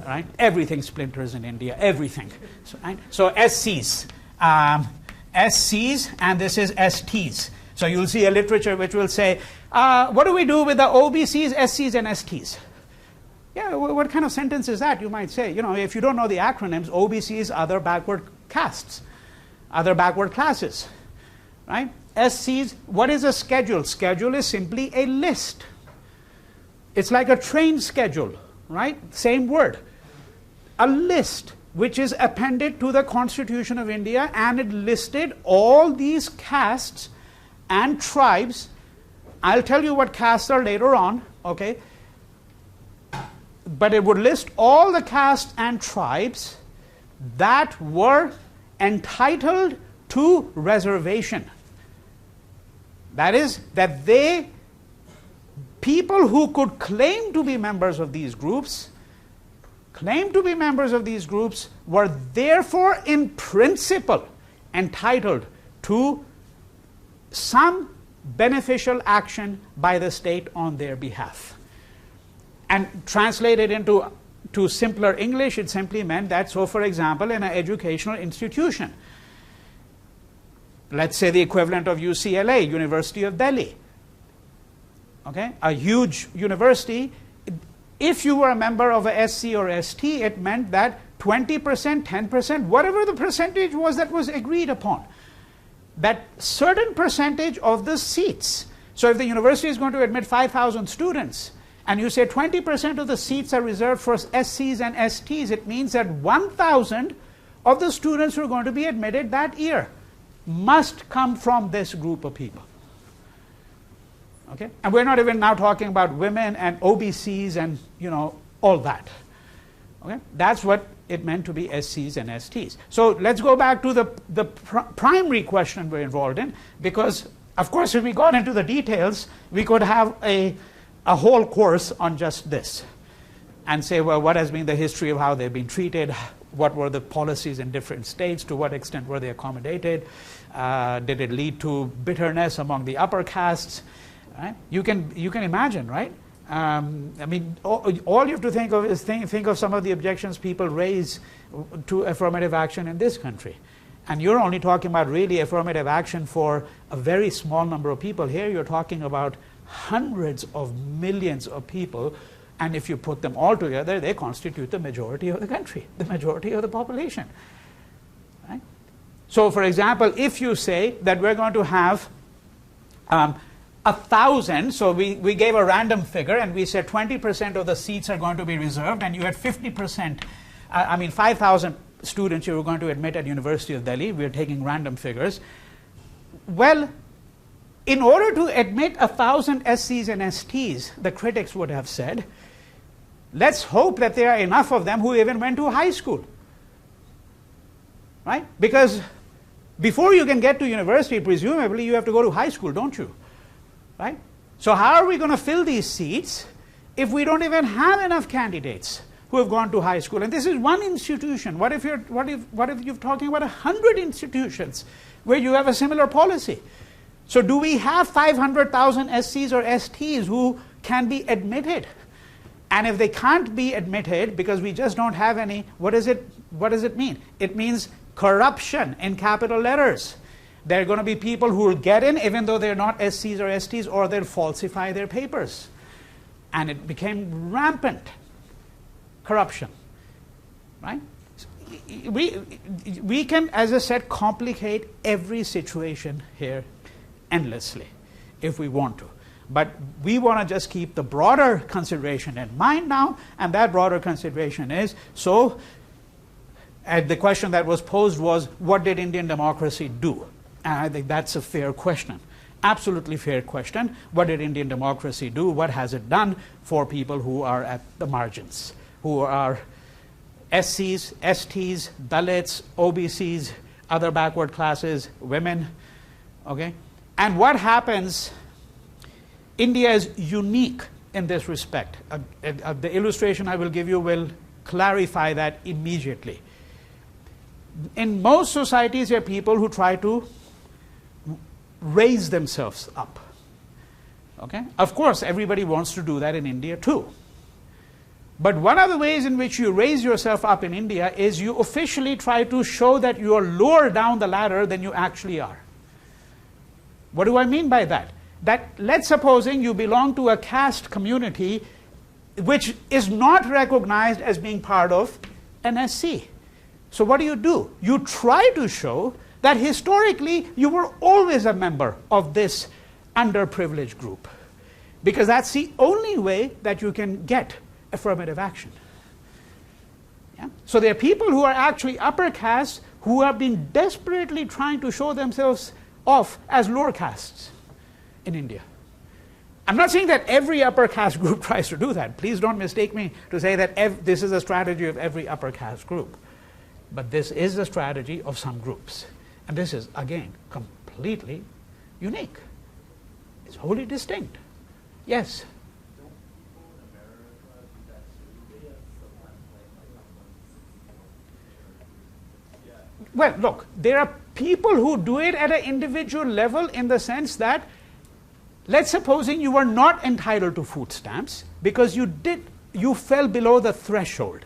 right? Everything splinters in India, everything. So, right? So SCs. SCs, and this is STs. So you'll see a literature which will say, what do we do with the OBCs, SCs, and STs? Yeah, what kind of sentence is that, you might say? You know, if you don't know the acronyms, OBCs, other backward castes, other backward classes, right? SCs, what is a schedule? Schedule is simply a list. It's like a train schedule, right? Same word. A list. which is appended to the Constitution of India, and it listed all these castes and tribes. I'll tell you what castes are later on, okay? But it would list all the castes and tribes that were entitled to reservation. That is, that people who could claim to be members of these groups, were therefore in principle entitled to some beneficial action by the state on their behalf. And translated into simpler English, it simply meant that, so for example, in an educational institution, let's say the equivalent of UCLA, University of Delhi, okay, a huge university, if you were a member of a SC or ST, it meant that 20%, 10%, whatever the percentage was that was agreed upon, that certain percentage of the seats. So if the university is going to admit 5,000 students, and you say 20% of the seats are reserved for SCs and STs, it means that 1,000 of the students who are going to be admitted that year must come from this group of people. Okay? And we're not even now talking about women and OBCs and, you know, all that. Okay? That's what it meant to be SCs and STs. So let's go back to the primary question we're involved in, because, of course, if we got into the details, we could have a whole course on just this and say, well, what has been the history of how they've been treated? What were the policies in different states? To what extent were they accommodated? Did it lead to bitterness among the upper castes? Right? You can imagine, right? I mean, all you have to think of is think of some of the objections people raise to affirmative action in this country. And you're only talking about really affirmative action for a very small number of people. Here you're talking about hundreds of millions of people, and if you put them all together, they constitute the majority of the country, the majority of the population. Right? So, for example, if you say that we're going to have 1,000, so we gave a random figure, and we said 20% of the seats are going to be reserved, and you had 50%, 5,000 students you were going to admit at University of Delhi. We're taking random figures. Well, in order to admit 1,000 SCs and STs, the critics would have said, let's hope that there are enough of them who even went to high school. Right? Because before you can get to university, presumably you have to go to high school, don't you? Right? So how are we going to fill these seats if we don't even have enough candidates who have gone to high school? And this is one institution. What if you're talking about 100 institutions where you have a similar policy? So do we have 500,000 SCs or STs who can be admitted? And if they can't be admitted because we just don't have any, what does it mean? It means corruption in capital letters. There are going to be people who will get in even though they're not SCs or STs, or they'll falsify their papers. And it became rampant corruption. Right? We can, as I said, complicate every situation here endlessly if we want to. But we want to just keep the broader consideration in mind now, and that broader consideration is, so the question that was posed was, what did Indian democracy do? And I think that's a fair question. Absolutely fair question. What did Indian democracy do? What has it done for people who are at the margins, who are SCs, STs, Dalits, OBCs, other backward classes, women, okay? And what happens, India is unique in this respect. The illustration I will give you will clarify that immediately. In most societies, there are people who try to raise themselves up. Okay? Of course, everybody wants to do that in India too. But one of the ways in which you raise yourself up in India is you officially try to show that you are lower down the ladder than you actually are. What do I mean by that? That, let's supposing you belong to a caste community which is not recognized as being part of an SC. So what do? You try to show that historically you were always a member of this underprivileged group, because that's the only way that you can get affirmative action. Yeah? So there are people who are actually upper castes who have been desperately trying to show themselves off as lower castes in India. I'm not saying that every upper caste group tries to do that. Please don't mistake me to say that this is a strategy of every upper caste group. But this is the strategy of some groups. And this is, again, completely unique. It's wholly distinct. Yes? Don't people in America do that too? They sometimes like Well, look, there are people who do it at an individual level in the sense that, let's supposing you were not entitled to food stamps because you fell below the threshold.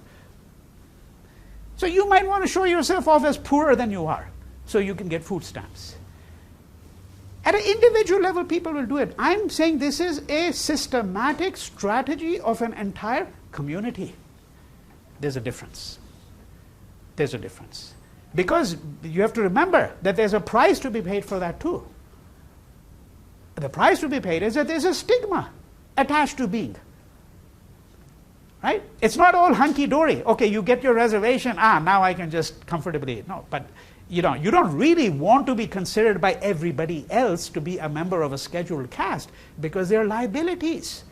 So you might want to show yourself off as poorer than you are so you can get food stamps. At an individual level, people will do it. I'm saying this is a systematic strategy of an entire community. There's a difference. There's a difference. Because you have to remember that there's a price to be paid for that too. The price to be paid is that there's a stigma attached to being. Right? It's not all hunky-dory. Okay, you get your reservation, now I can just comfortably. No, but you don't really want to be considered by everybody else to be a member of a scheduled caste because there are liabilities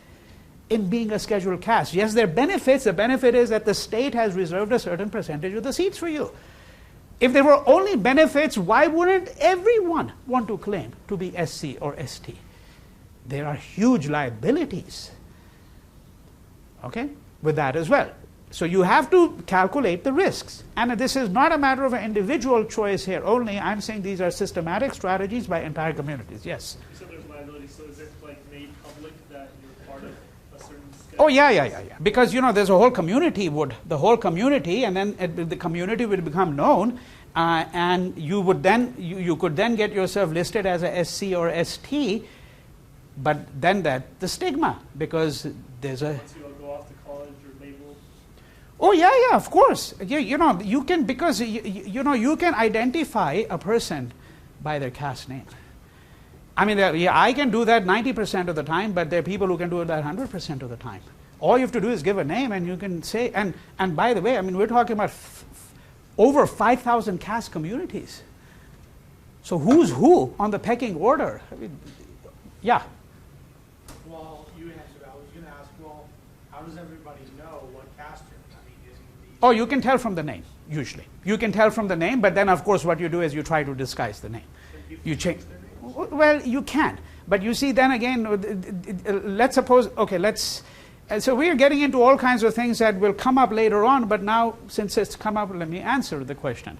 in being a scheduled caste. Yes, there are benefits. The benefit is that the state has reserved a certain percentage of the seats for you. If there were only benefits, why wouldn't everyone want to claim to be SC or ST? There are huge liabilities, okay, with that as well. So you have to calculate the risks. And this is not a matter of an individual choice here only. I'm saying these are systematic strategies by entire communities. Yes? You said there's liability, so is it like made public that you're part of a certain schedule? Oh, yeah. Because, there's a whole community and then the community would become known, and you would then, you could then get yourself listed as a SC or ST, but then the stigma, because there's a... Once you go off to college or label? Oh, yeah, of course. You can, because, you can identify a person by their caste name. I mean, I can do that 90% of the time, but there are people who can do that 100% of the time. All you have to do is give a name and you can say, and by the way, I mean, we're talking about over 5,000 caste communities. So who's who on the pecking order? I mean, yeah. Well, you answered. I was going to ask, well, how does everybody know what caste you're in? I mean, isn't the... Oh, you can tell from the name, usually. You can tell from the name, but then, of course, what you do is you try to disguise the name. You change. Well, you can. But you see, then again, let's suppose, okay, so we are getting into all kinds of things that will come up later on, but now, since it's come up, let me answer the question.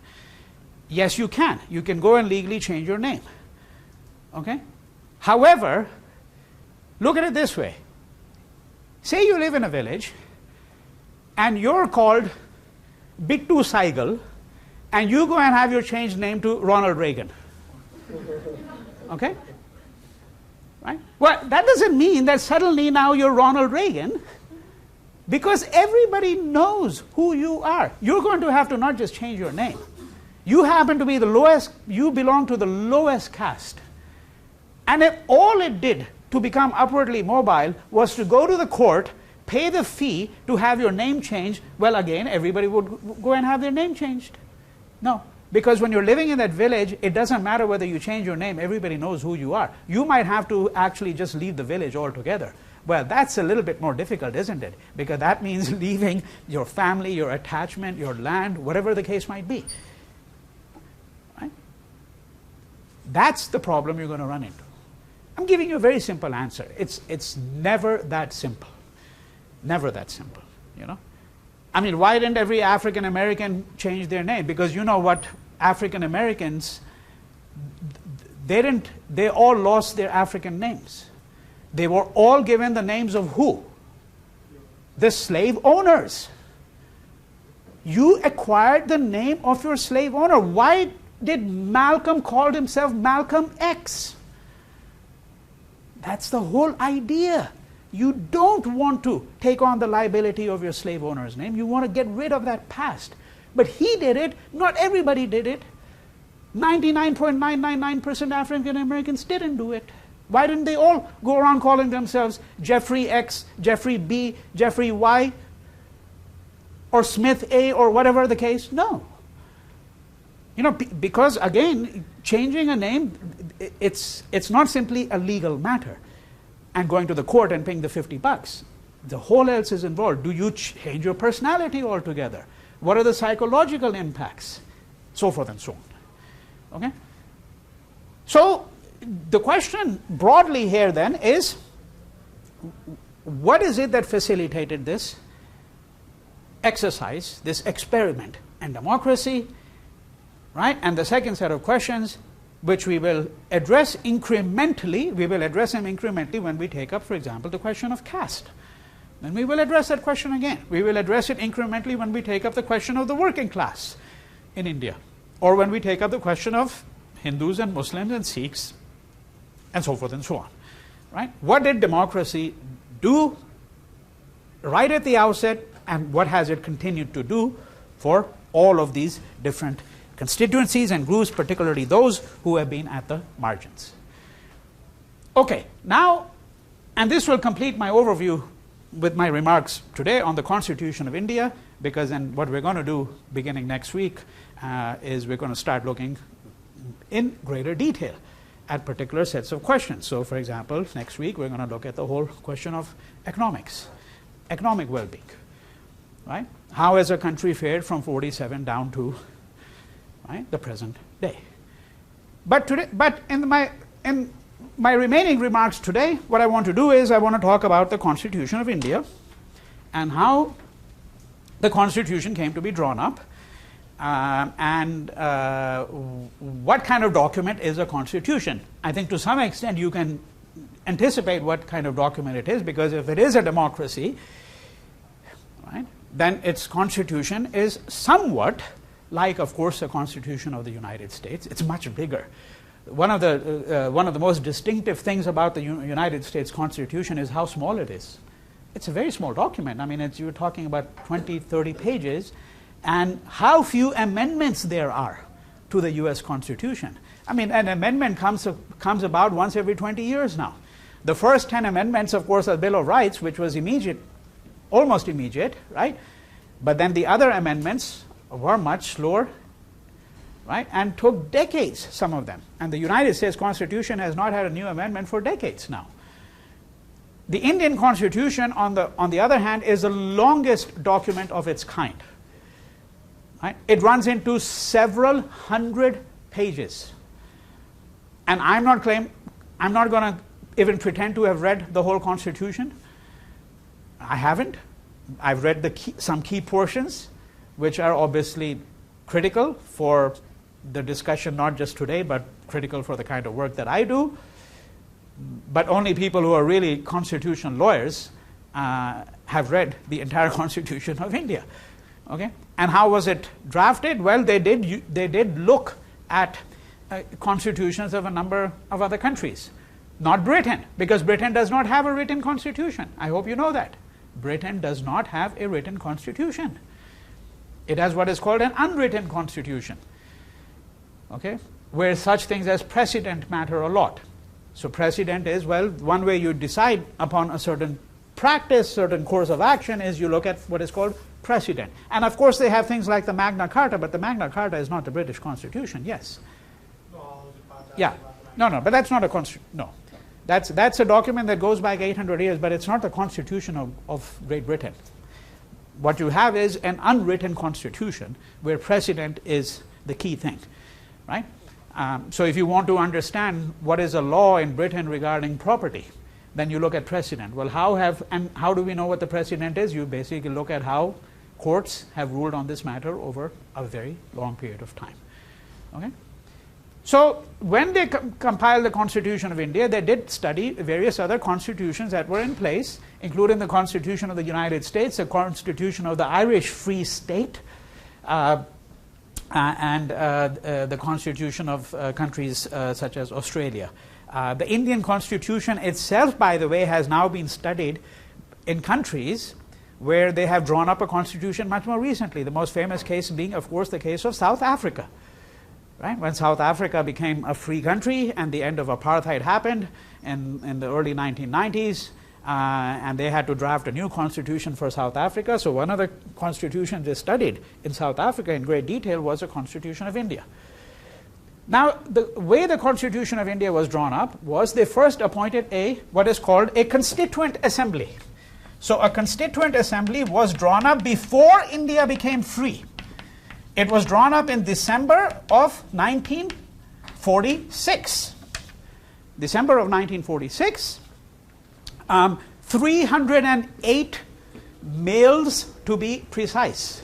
Yes, you can. You can go and legally change your name. Okay? However, look at it this way. Say you live in a village, and you're called Bittu Saigal, and you go and have your changed name to Ronald Reagan. Okay? Right? Well, that doesn't mean that suddenly now you're Ronald Reagan, because everybody knows who you are. You're going to have to not just change your name. You happen to be the lowest, you belong to the lowest caste. And if all it did to become upwardly mobile was to go to the court, pay the fee to have your name changed, well, again, everybody would go and have their name changed. No. Because when you're living in that village, it doesn't matter whether you change your name, everybody knows who you are. You might have to actually just leave the village altogether. Well, that's a little bit more difficult, isn't it? Because that means leaving your family, your attachment, your land, whatever the case might be. Right? That's the problem you're going to run into. I'm giving you a very simple answer. It's never that simple. Never that simple, I mean, why didn't every African American change their name? Because you know what, African Americans, they all lost their African names. They were all given the names of who? The slave owners. You acquired the name of your slave owner. Why did Malcolm call himself Malcolm X? That's the whole idea. You don't want to take on the liability of your slave owner's name. You want to get rid of that past. But he did it. Not everybody did it. 99.999% African Americans didn't do it. Why didn't they all go around calling themselves Jeffrey X, Jeffrey B, Jeffrey Y? or Smith A or whatever the case? No. You know, because again, changing a name, it's not simply a legal matter and going to the court and paying the $50. The whole else is involved. Do you change your personality altogether? What are the psychological impacts? So forth and so on. Okay? So the question broadly here then is, what is it that facilitated this exercise, this experiment in democracy, right? And the second set of questions, which we will address incrementally, we will address them incrementally when we take up, for example, the question of caste. Then we will address that question again. We will address it incrementally when we take up the question of the working class in India, or when we take up the question of Hindus and Muslims and Sikhs, and so forth and so on. Right? What did democracy do right at the outset, and what has it continued to do for all of these different constituencies and groups, particularly those who have been at the margins? Okay, now, and this will complete my overview with my remarks today on the Constitution of India, because then what we're going to do beginning next week is we're going to start looking in greater detail at particular sets of questions. So, for example, next week we're going to look at the whole question of economics, economic well-being, right? How has a country fared from 47 down to, right, the present day? But today, in my remaining remarks today, what I want to do is I want to talk about the Constitution of India and how the Constitution came to be drawn up, and what kind of document is a constitution. I think to some extent you can anticipate what kind of document it is, because if it is a democracy, right, then its constitution is somewhat like, of course, the Constitution of the United States. It's much bigger. One of the most distinctive things about the United States Constitution is how small it is. It's a very small document. I mean, you're talking about 20, 30 pages, and how few amendments there are to the U.S. Constitution. I mean, an amendment comes about once every 20 years now. The first 10 amendments, of course, are Bill of Rights, which was immediate, almost immediate, right? But then the other amendments were much slower, right, and took decades, some of them. And the United States Constitution has not had a new amendment for decades now. The Indian Constitution, on the other hand, is the longest document of its kind. Right? It runs into several hundred pages. And I'm not going to even pretend to have read the whole Constitution. I haven't. I've read some key portions, which are obviously critical for the discussion, not just today, but critical for the kind of work that I do. But only people who are really constitutional lawyers have read the entire Constitution of India. Okay? And how was it drafted? Well, they did look at constitutions of a number of other countries. Not Britain, because Britain does not have a written constitution. I hope you know that. Britain does not have a written constitution. It has what is called an unwritten constitution, okay, where such things as precedent matter a lot. So precedent is, well, one way you decide upon a certain practice, certain course of action, is you look at what is called precedent. And of course they have things like the Magna Carta, but the Magna Carta is not the British Constitution, yes. Yeah, no, but that's not a constitution, no. That's a document that goes back 800 years, but it's not the Constitution of Great Britain. What you have is an unwritten constitution where precedent is the key thing, right? So if you want to understand what is a law in Britain regarding property, then you look at precedent. Well, how do we know what the precedent is? You basically look at how courts have ruled on this matter over a very long period of time. Okay? So when they compiled the Constitution of India, they did study various other constitutions that were in place, including the Constitution of the United States, the Constitution of the Irish Free State, and the Constitution of countries such as Australia. The Indian Constitution itself, by the way, has now been studied in countries where they have drawn up a constitution much more recently. The most famous case being, of course, the case of South Africa. Right? When South Africa became a free country and the end of apartheid happened in the early 1990s, and they had to draft a new constitution for South Africa. So one of the constitutions they studied in South Africa in great detail was the Constitution of India. Now, the way the Constitution of India was drawn up was they first appointed what is called a Constituent Assembly. So a Constituent Assembly was drawn up before India became free. It was drawn up in December of 1946. December of 1946. 308 males to be precise.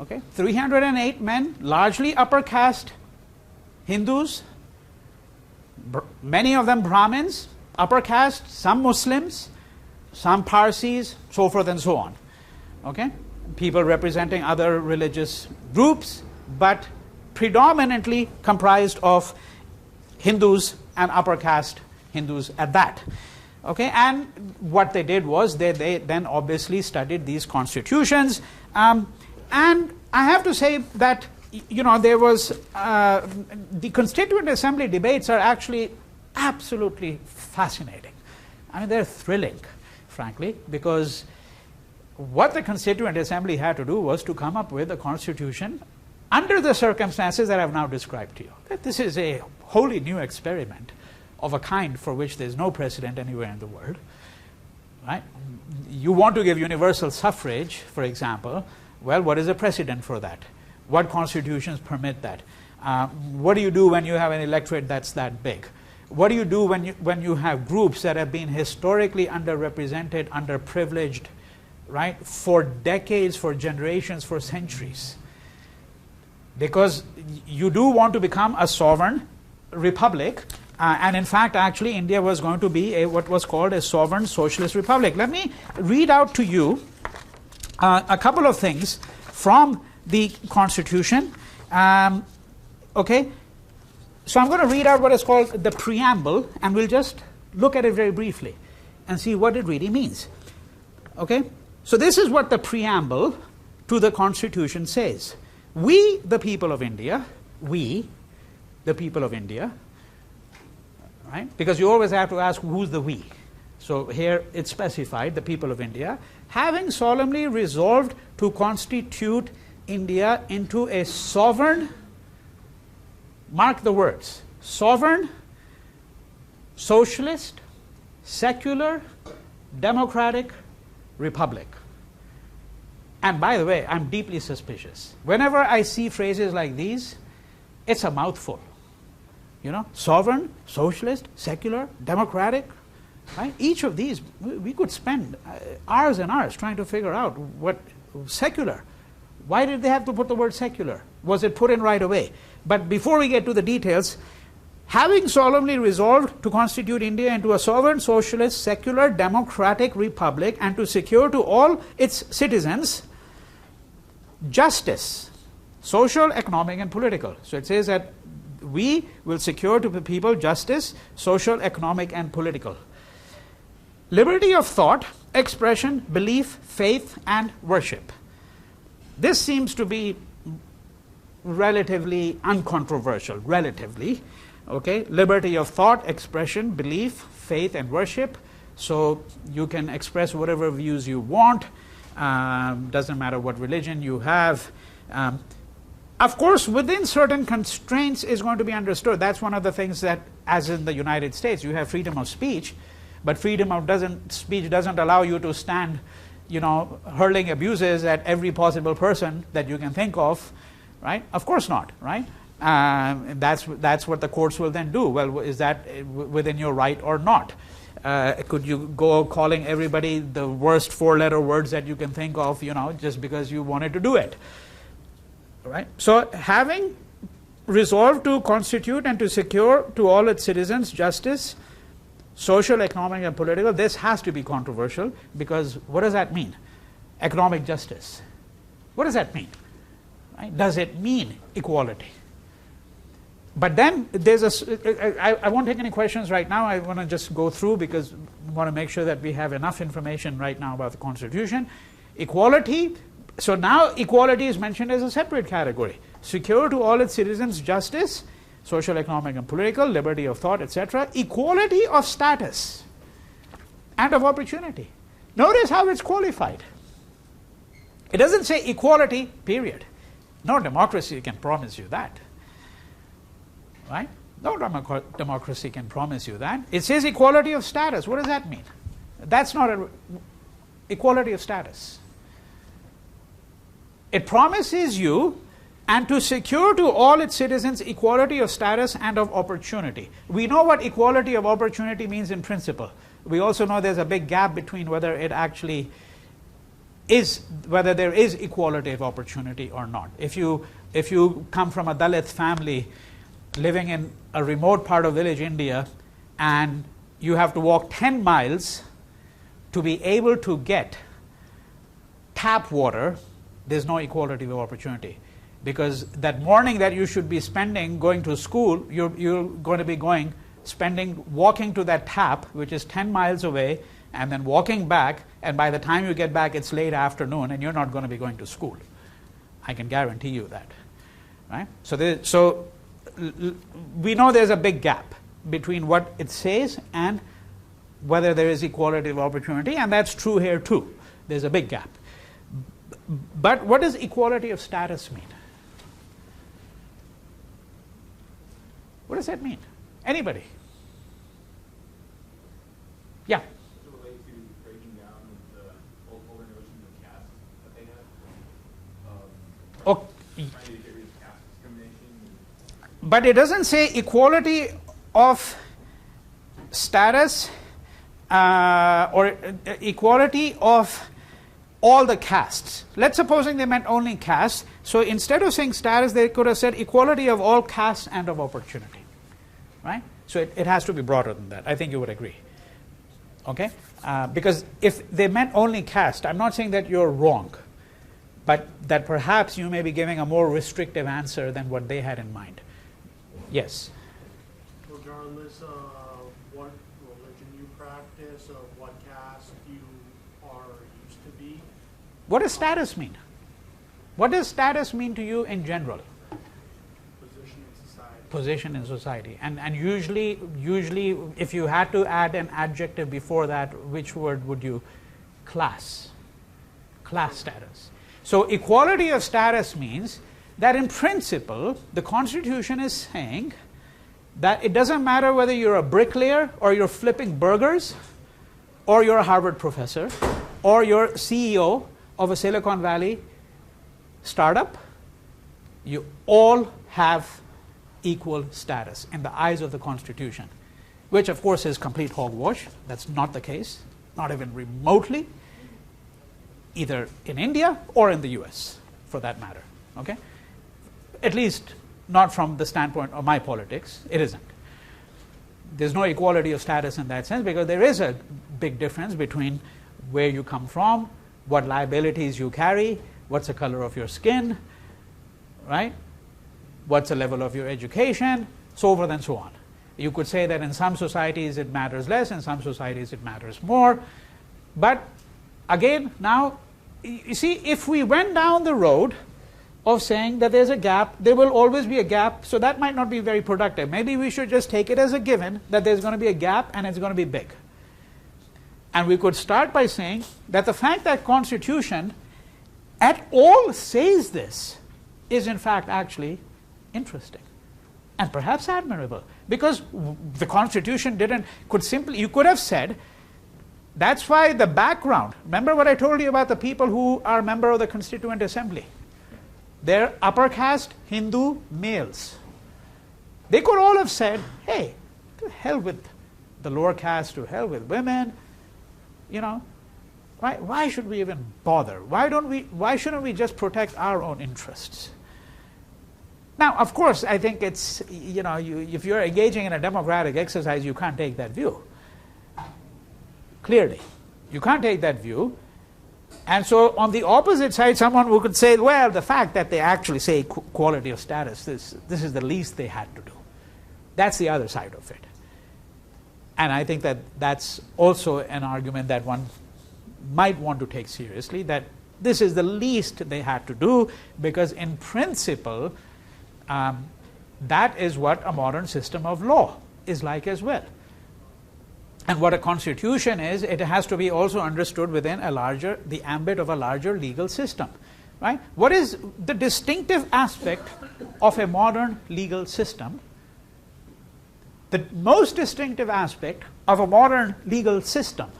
Okay, 308 men, largely upper caste Hindus, many of them Brahmins, upper caste, some Muslims, some Parsis, so forth and so on. Okay, people representing other religious groups, but predominantly comprised of Hindus and upper caste Hindus at that. Okay, and what they did was they then obviously studied these constitutions, and I have to say that there was the Constituent Assembly debates are actually absolutely fascinating. I mean, they're thrilling, frankly, because what the Constituent Assembly had to do was to come up with a constitution under the circumstances that I've now described to you. This is a wholly new experiment of a kind for which there's no precedent anywhere in the world. Right? You want to give universal suffrage, for example. Well, what is a precedent for that? What constitutions permit that? What do you do when you have an electorate that's that big? What do you do when you have groups that have been historically underrepresented, underprivileged, right, for decades, for generations, for centuries? Because you do want to become a sovereign republic, and in fact, actually, India was going to be what was called a sovereign socialist republic. Let me read out to you a couple of things from the Constitution. Okay, so I'm going to read out what is called the Preamble, and we'll just look at it very briefly and see what it really means. Okay, so this is what the Preamble to the Constitution says. We, the people of India, right? Because you always have to ask who's the we. So here it's specified, the people of India, having solemnly resolved to constitute India into a sovereign, mark the words, sovereign, socialist, secular, democratic republic. And by the way, I'm deeply suspicious. Whenever I see phrases like these, it's a mouthful. Sovereign, socialist, secular, democratic, right? Each of these, we could spend hours and hours trying to figure out what secular. Why did they have to put the word secular? Was it put in right away? But before we get to the details, having solemnly resolved to constitute India into a sovereign, socialist, secular, democratic republic and to secure to all its citizens justice, social, economic, and political. So it says that we will secure to the people justice, social, economic, and political. Liberty of thought, expression, belief, faith, and worship. This seems to be relatively uncontroversial, relatively. Okay, liberty of thought, expression, belief, faith, and worship. So you can express whatever views you want. Doesn't matter what religion you have. Of course, within certain constraints is going to be understood. That's one of the things that, as in the United States, you have freedom of speech, but freedom of speech doesn't allow you to stand, hurling abuses at every possible person that you can think of, right? Of course not, right? That's what the courts will then do. Well, is that within your right or not? Could you go calling everybody the worst four-letter words that you can think of, just because you wanted to do it? Right? So, having resolved to constitute and to secure to all its citizens justice, social, economic, and political, this has to be controversial, because what does that mean? Economic justice. What does that mean? Right? Does it mean equality? But then there's I won't take any questions right now. I want to just go through, because we want to make sure that we have enough information right now about the Constitution. Equality. So now equality is mentioned as a separate category. Secure to all its citizens justice, social, economic, and political, liberty of thought, etc. Equality of status and of opportunity. Notice how it's qualified. It doesn't say equality, period. No democracy can promise you that. Right? No democracy can promise you that. It says equality of status. What does that mean? That's not an equality of status. It promises you and to secure to all its citizens equality of status and of opportunity. We know what equality of opportunity means in principle. We also know there's a big gap between whether it actually is, whether there is equality of opportunity or not. If you come from a Dalit family living in a remote part of village India and you have to walk 10 miles to be able to get tap water, there's no equality of opportunity. Because that morning that you should be spending going to school, you're going to be walking to that tap, which is 10 miles away, and then walking back, and by the time you get back, it's late afternoon, and you're not going to be going to school. I can guarantee you that. Right? So we know there's a big gap between what it says and whether there is equality of opportunity, and that's true here too. There's a big gap. But what does equality of status mean? What does that mean? Anybody? Yeah. Does it relate to breaking down the older notion of caste that they have? Trying to get rid of caste discrimination? But it doesn't say equality of status or equality of all the castes. Let's supposing they meant only castes. So instead of saying status, they could have said equality of all castes and of opportunity. Right? So it has to be broader than that. I think you would agree. Okay? Because if they meant only caste, I'm not saying that you're wrong, but that perhaps you may be giving a more restrictive answer than what they had in mind. Yes? Regardless of what religion you practice or what caste you are used to be. What does status mean? What does status mean to you in general? Position in society. Position in society. And usually if you had to add an adjective before that, which word would you? Class. Class status. So equality of status means that in principle, the Constitution is saying that it doesn't matter whether you're a bricklayer or you're flipping burgers or you're a Harvard professor or you're CEO of a Silicon Valley startup, you all have equal status in the eyes of the Constitution, which of course is complete hogwash. That's not the case, not even remotely, either in India or in the US, for that matter. Okay? At least not from the standpoint of my politics, it isn't. There's no equality of status in that sense because there is a big difference between where you come from, what liabilities you carry, what's the color of your skin, right? What's the level of your education, so forth and so on. You could say that in some societies it matters less, in some societies it matters more. But again, now, you see, if we went down the road of saying that there's a gap, there will always be a gap, so that might not be very productive. Maybe we should just take it as a given that there's going to be a gap and it's going to be big. And we could start by saying that the fact that Constitution at all says this is in fact actually interesting and perhaps admirable, because the Constitution you could have said, that's why the background, remember what I told you about the people who are member of the Constituent Assembly? They're upper caste Hindu males. They could all have said, hey, to hell with the lower caste, to hell with women, you know, why should we even bother? Why shouldn't we just protect our own interests? Now, of course, I think it's, you know, if you're engaging in a democratic exercise, you can't take that view. Clearly, you can't take that view. And so on the opposite side, someone who could say, well, the fact that they actually say equality of status, this is the least they had to do. That's the other side of it. And I think that that's also an argument that one might want to take seriously, that this is the least they had to do, because in principle, that is what a modern system of law is like as well. And what a constitution is, it has to be also understood within the ambit of a larger legal system. Right? What is the distinctive aspect of a modern legal system? The most distinctive aspect of a modern legal system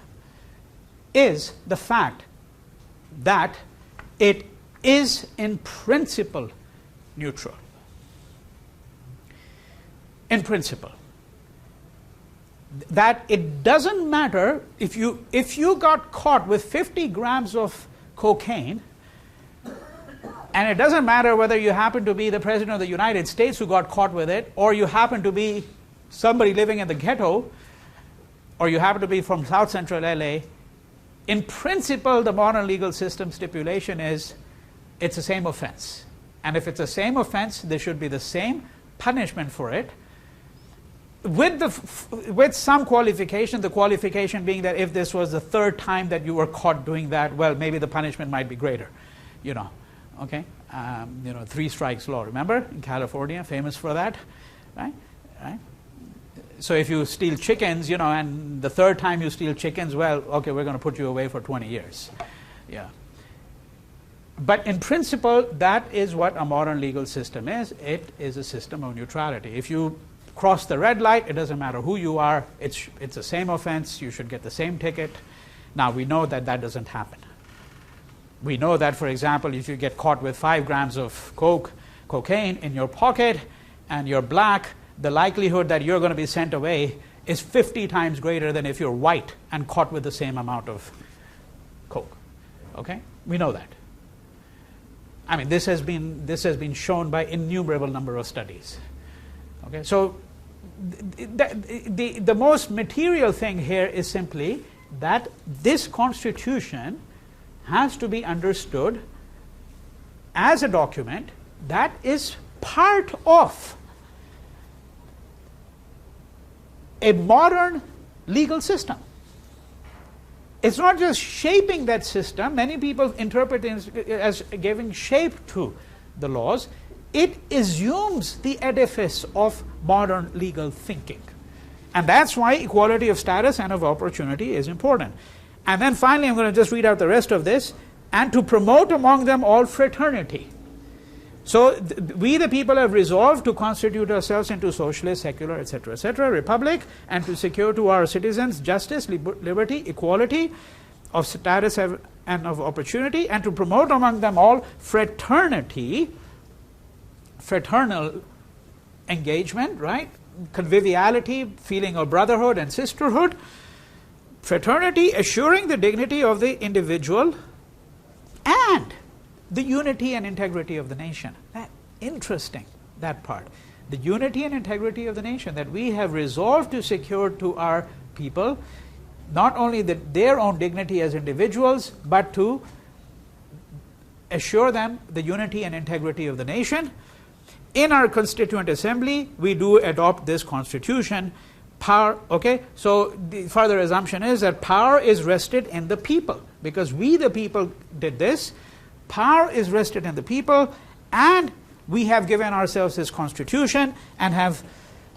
is the fact that it is in principle neutral. In principle. That it doesn't matter if you got caught with 50 grams of cocaine, and it doesn't matter whether you happen to be the President of the United States who got caught with it, or you happen to be somebody living in the ghetto, or you happen to be from South Central LA, in principle, the modern legal system stipulation is it's the same offense. And if it's the same offense, there should be the same punishment for it, with some qualification, the qualification being that if this was the third time that you were caught doing that, well, maybe the punishment might be greater, okay? 3 strikes law, remember, in California, famous for that, right? So if you steal chickens, and the third time you steal chickens, well, okay, we're going to put you away for 20 years. Yeah. But in principle, that is what a modern legal system is. It is a system of neutrality. If you cross the red light, it doesn't matter who you are, it's the same offense, you should get the same ticket. Now, we know that that doesn't happen. We know that, for example, if you get caught with 5 grams of cocaine in your pocket and you're black, the likelihood that you're going to be sent away is 50 times greater than if you're white and caught with the same amount of coke. Okay? We know that. I mean, this has been shown by innumerable number of studies. Okay? So the most material thing here is simply that this Constitution has to be understood as a document that is part of a modern legal system. It's not just shaping that system. Many people interpret it as giving shape to the laws. It assumes the edifice of modern legal thinking. And that's why equality of status and of opportunity is important. And then finally, I'm going to just read out the rest of this. And to promote among them all fraternity. So we the people have resolved to constitute ourselves into socialist, secular, etc., republic, and to secure to our citizens justice, liberty, equality of status and of opportunity, and to promote among them all fraternity, fraternal engagement, right? Conviviality, feeling of brotherhood and sisterhood, fraternity assuring the dignity of the individual and the unity and integrity of the nation. Interesting, that part. The unity and integrity of the nation, that we have resolved to secure to our people, not only their own dignity as individuals, but to assure them the unity and integrity of the nation. In our Constituent Assembly, we do adopt this Constitution. Power, okay? So the further assumption is that power is vested in the people. Because we the people did this, power is vested in the people, and we have given ourselves this Constitution and have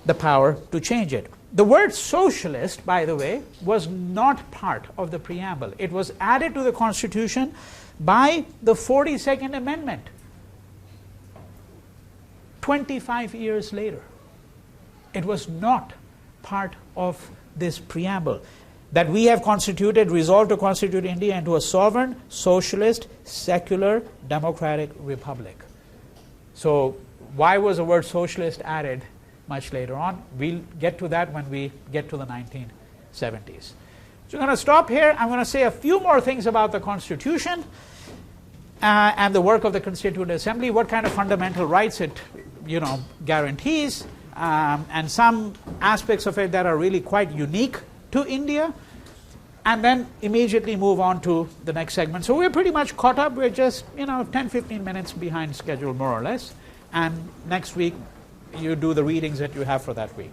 the power to change it. The word socialist, by the way, was not part of the preamble. It was added to the Constitution by the 42nd Amendment, 25 years later. It was not part of this preamble. That we have resolved to constitute India into a sovereign, socialist, secular, democratic republic. So why was the word socialist added much later on? We'll get to that when we get to the 1970s. So I'm going to stop here. I'm going to say a few more things about the Constitution and the work of the Constituent Assembly, what kind of fundamental rights it guarantees, and some aspects of it that are really quite unique to India, and then immediately move on to the next segment. So we're pretty much caught up. We're just 10-15 minutes behind schedule, more or less. And next week, you do the readings that you have for that week.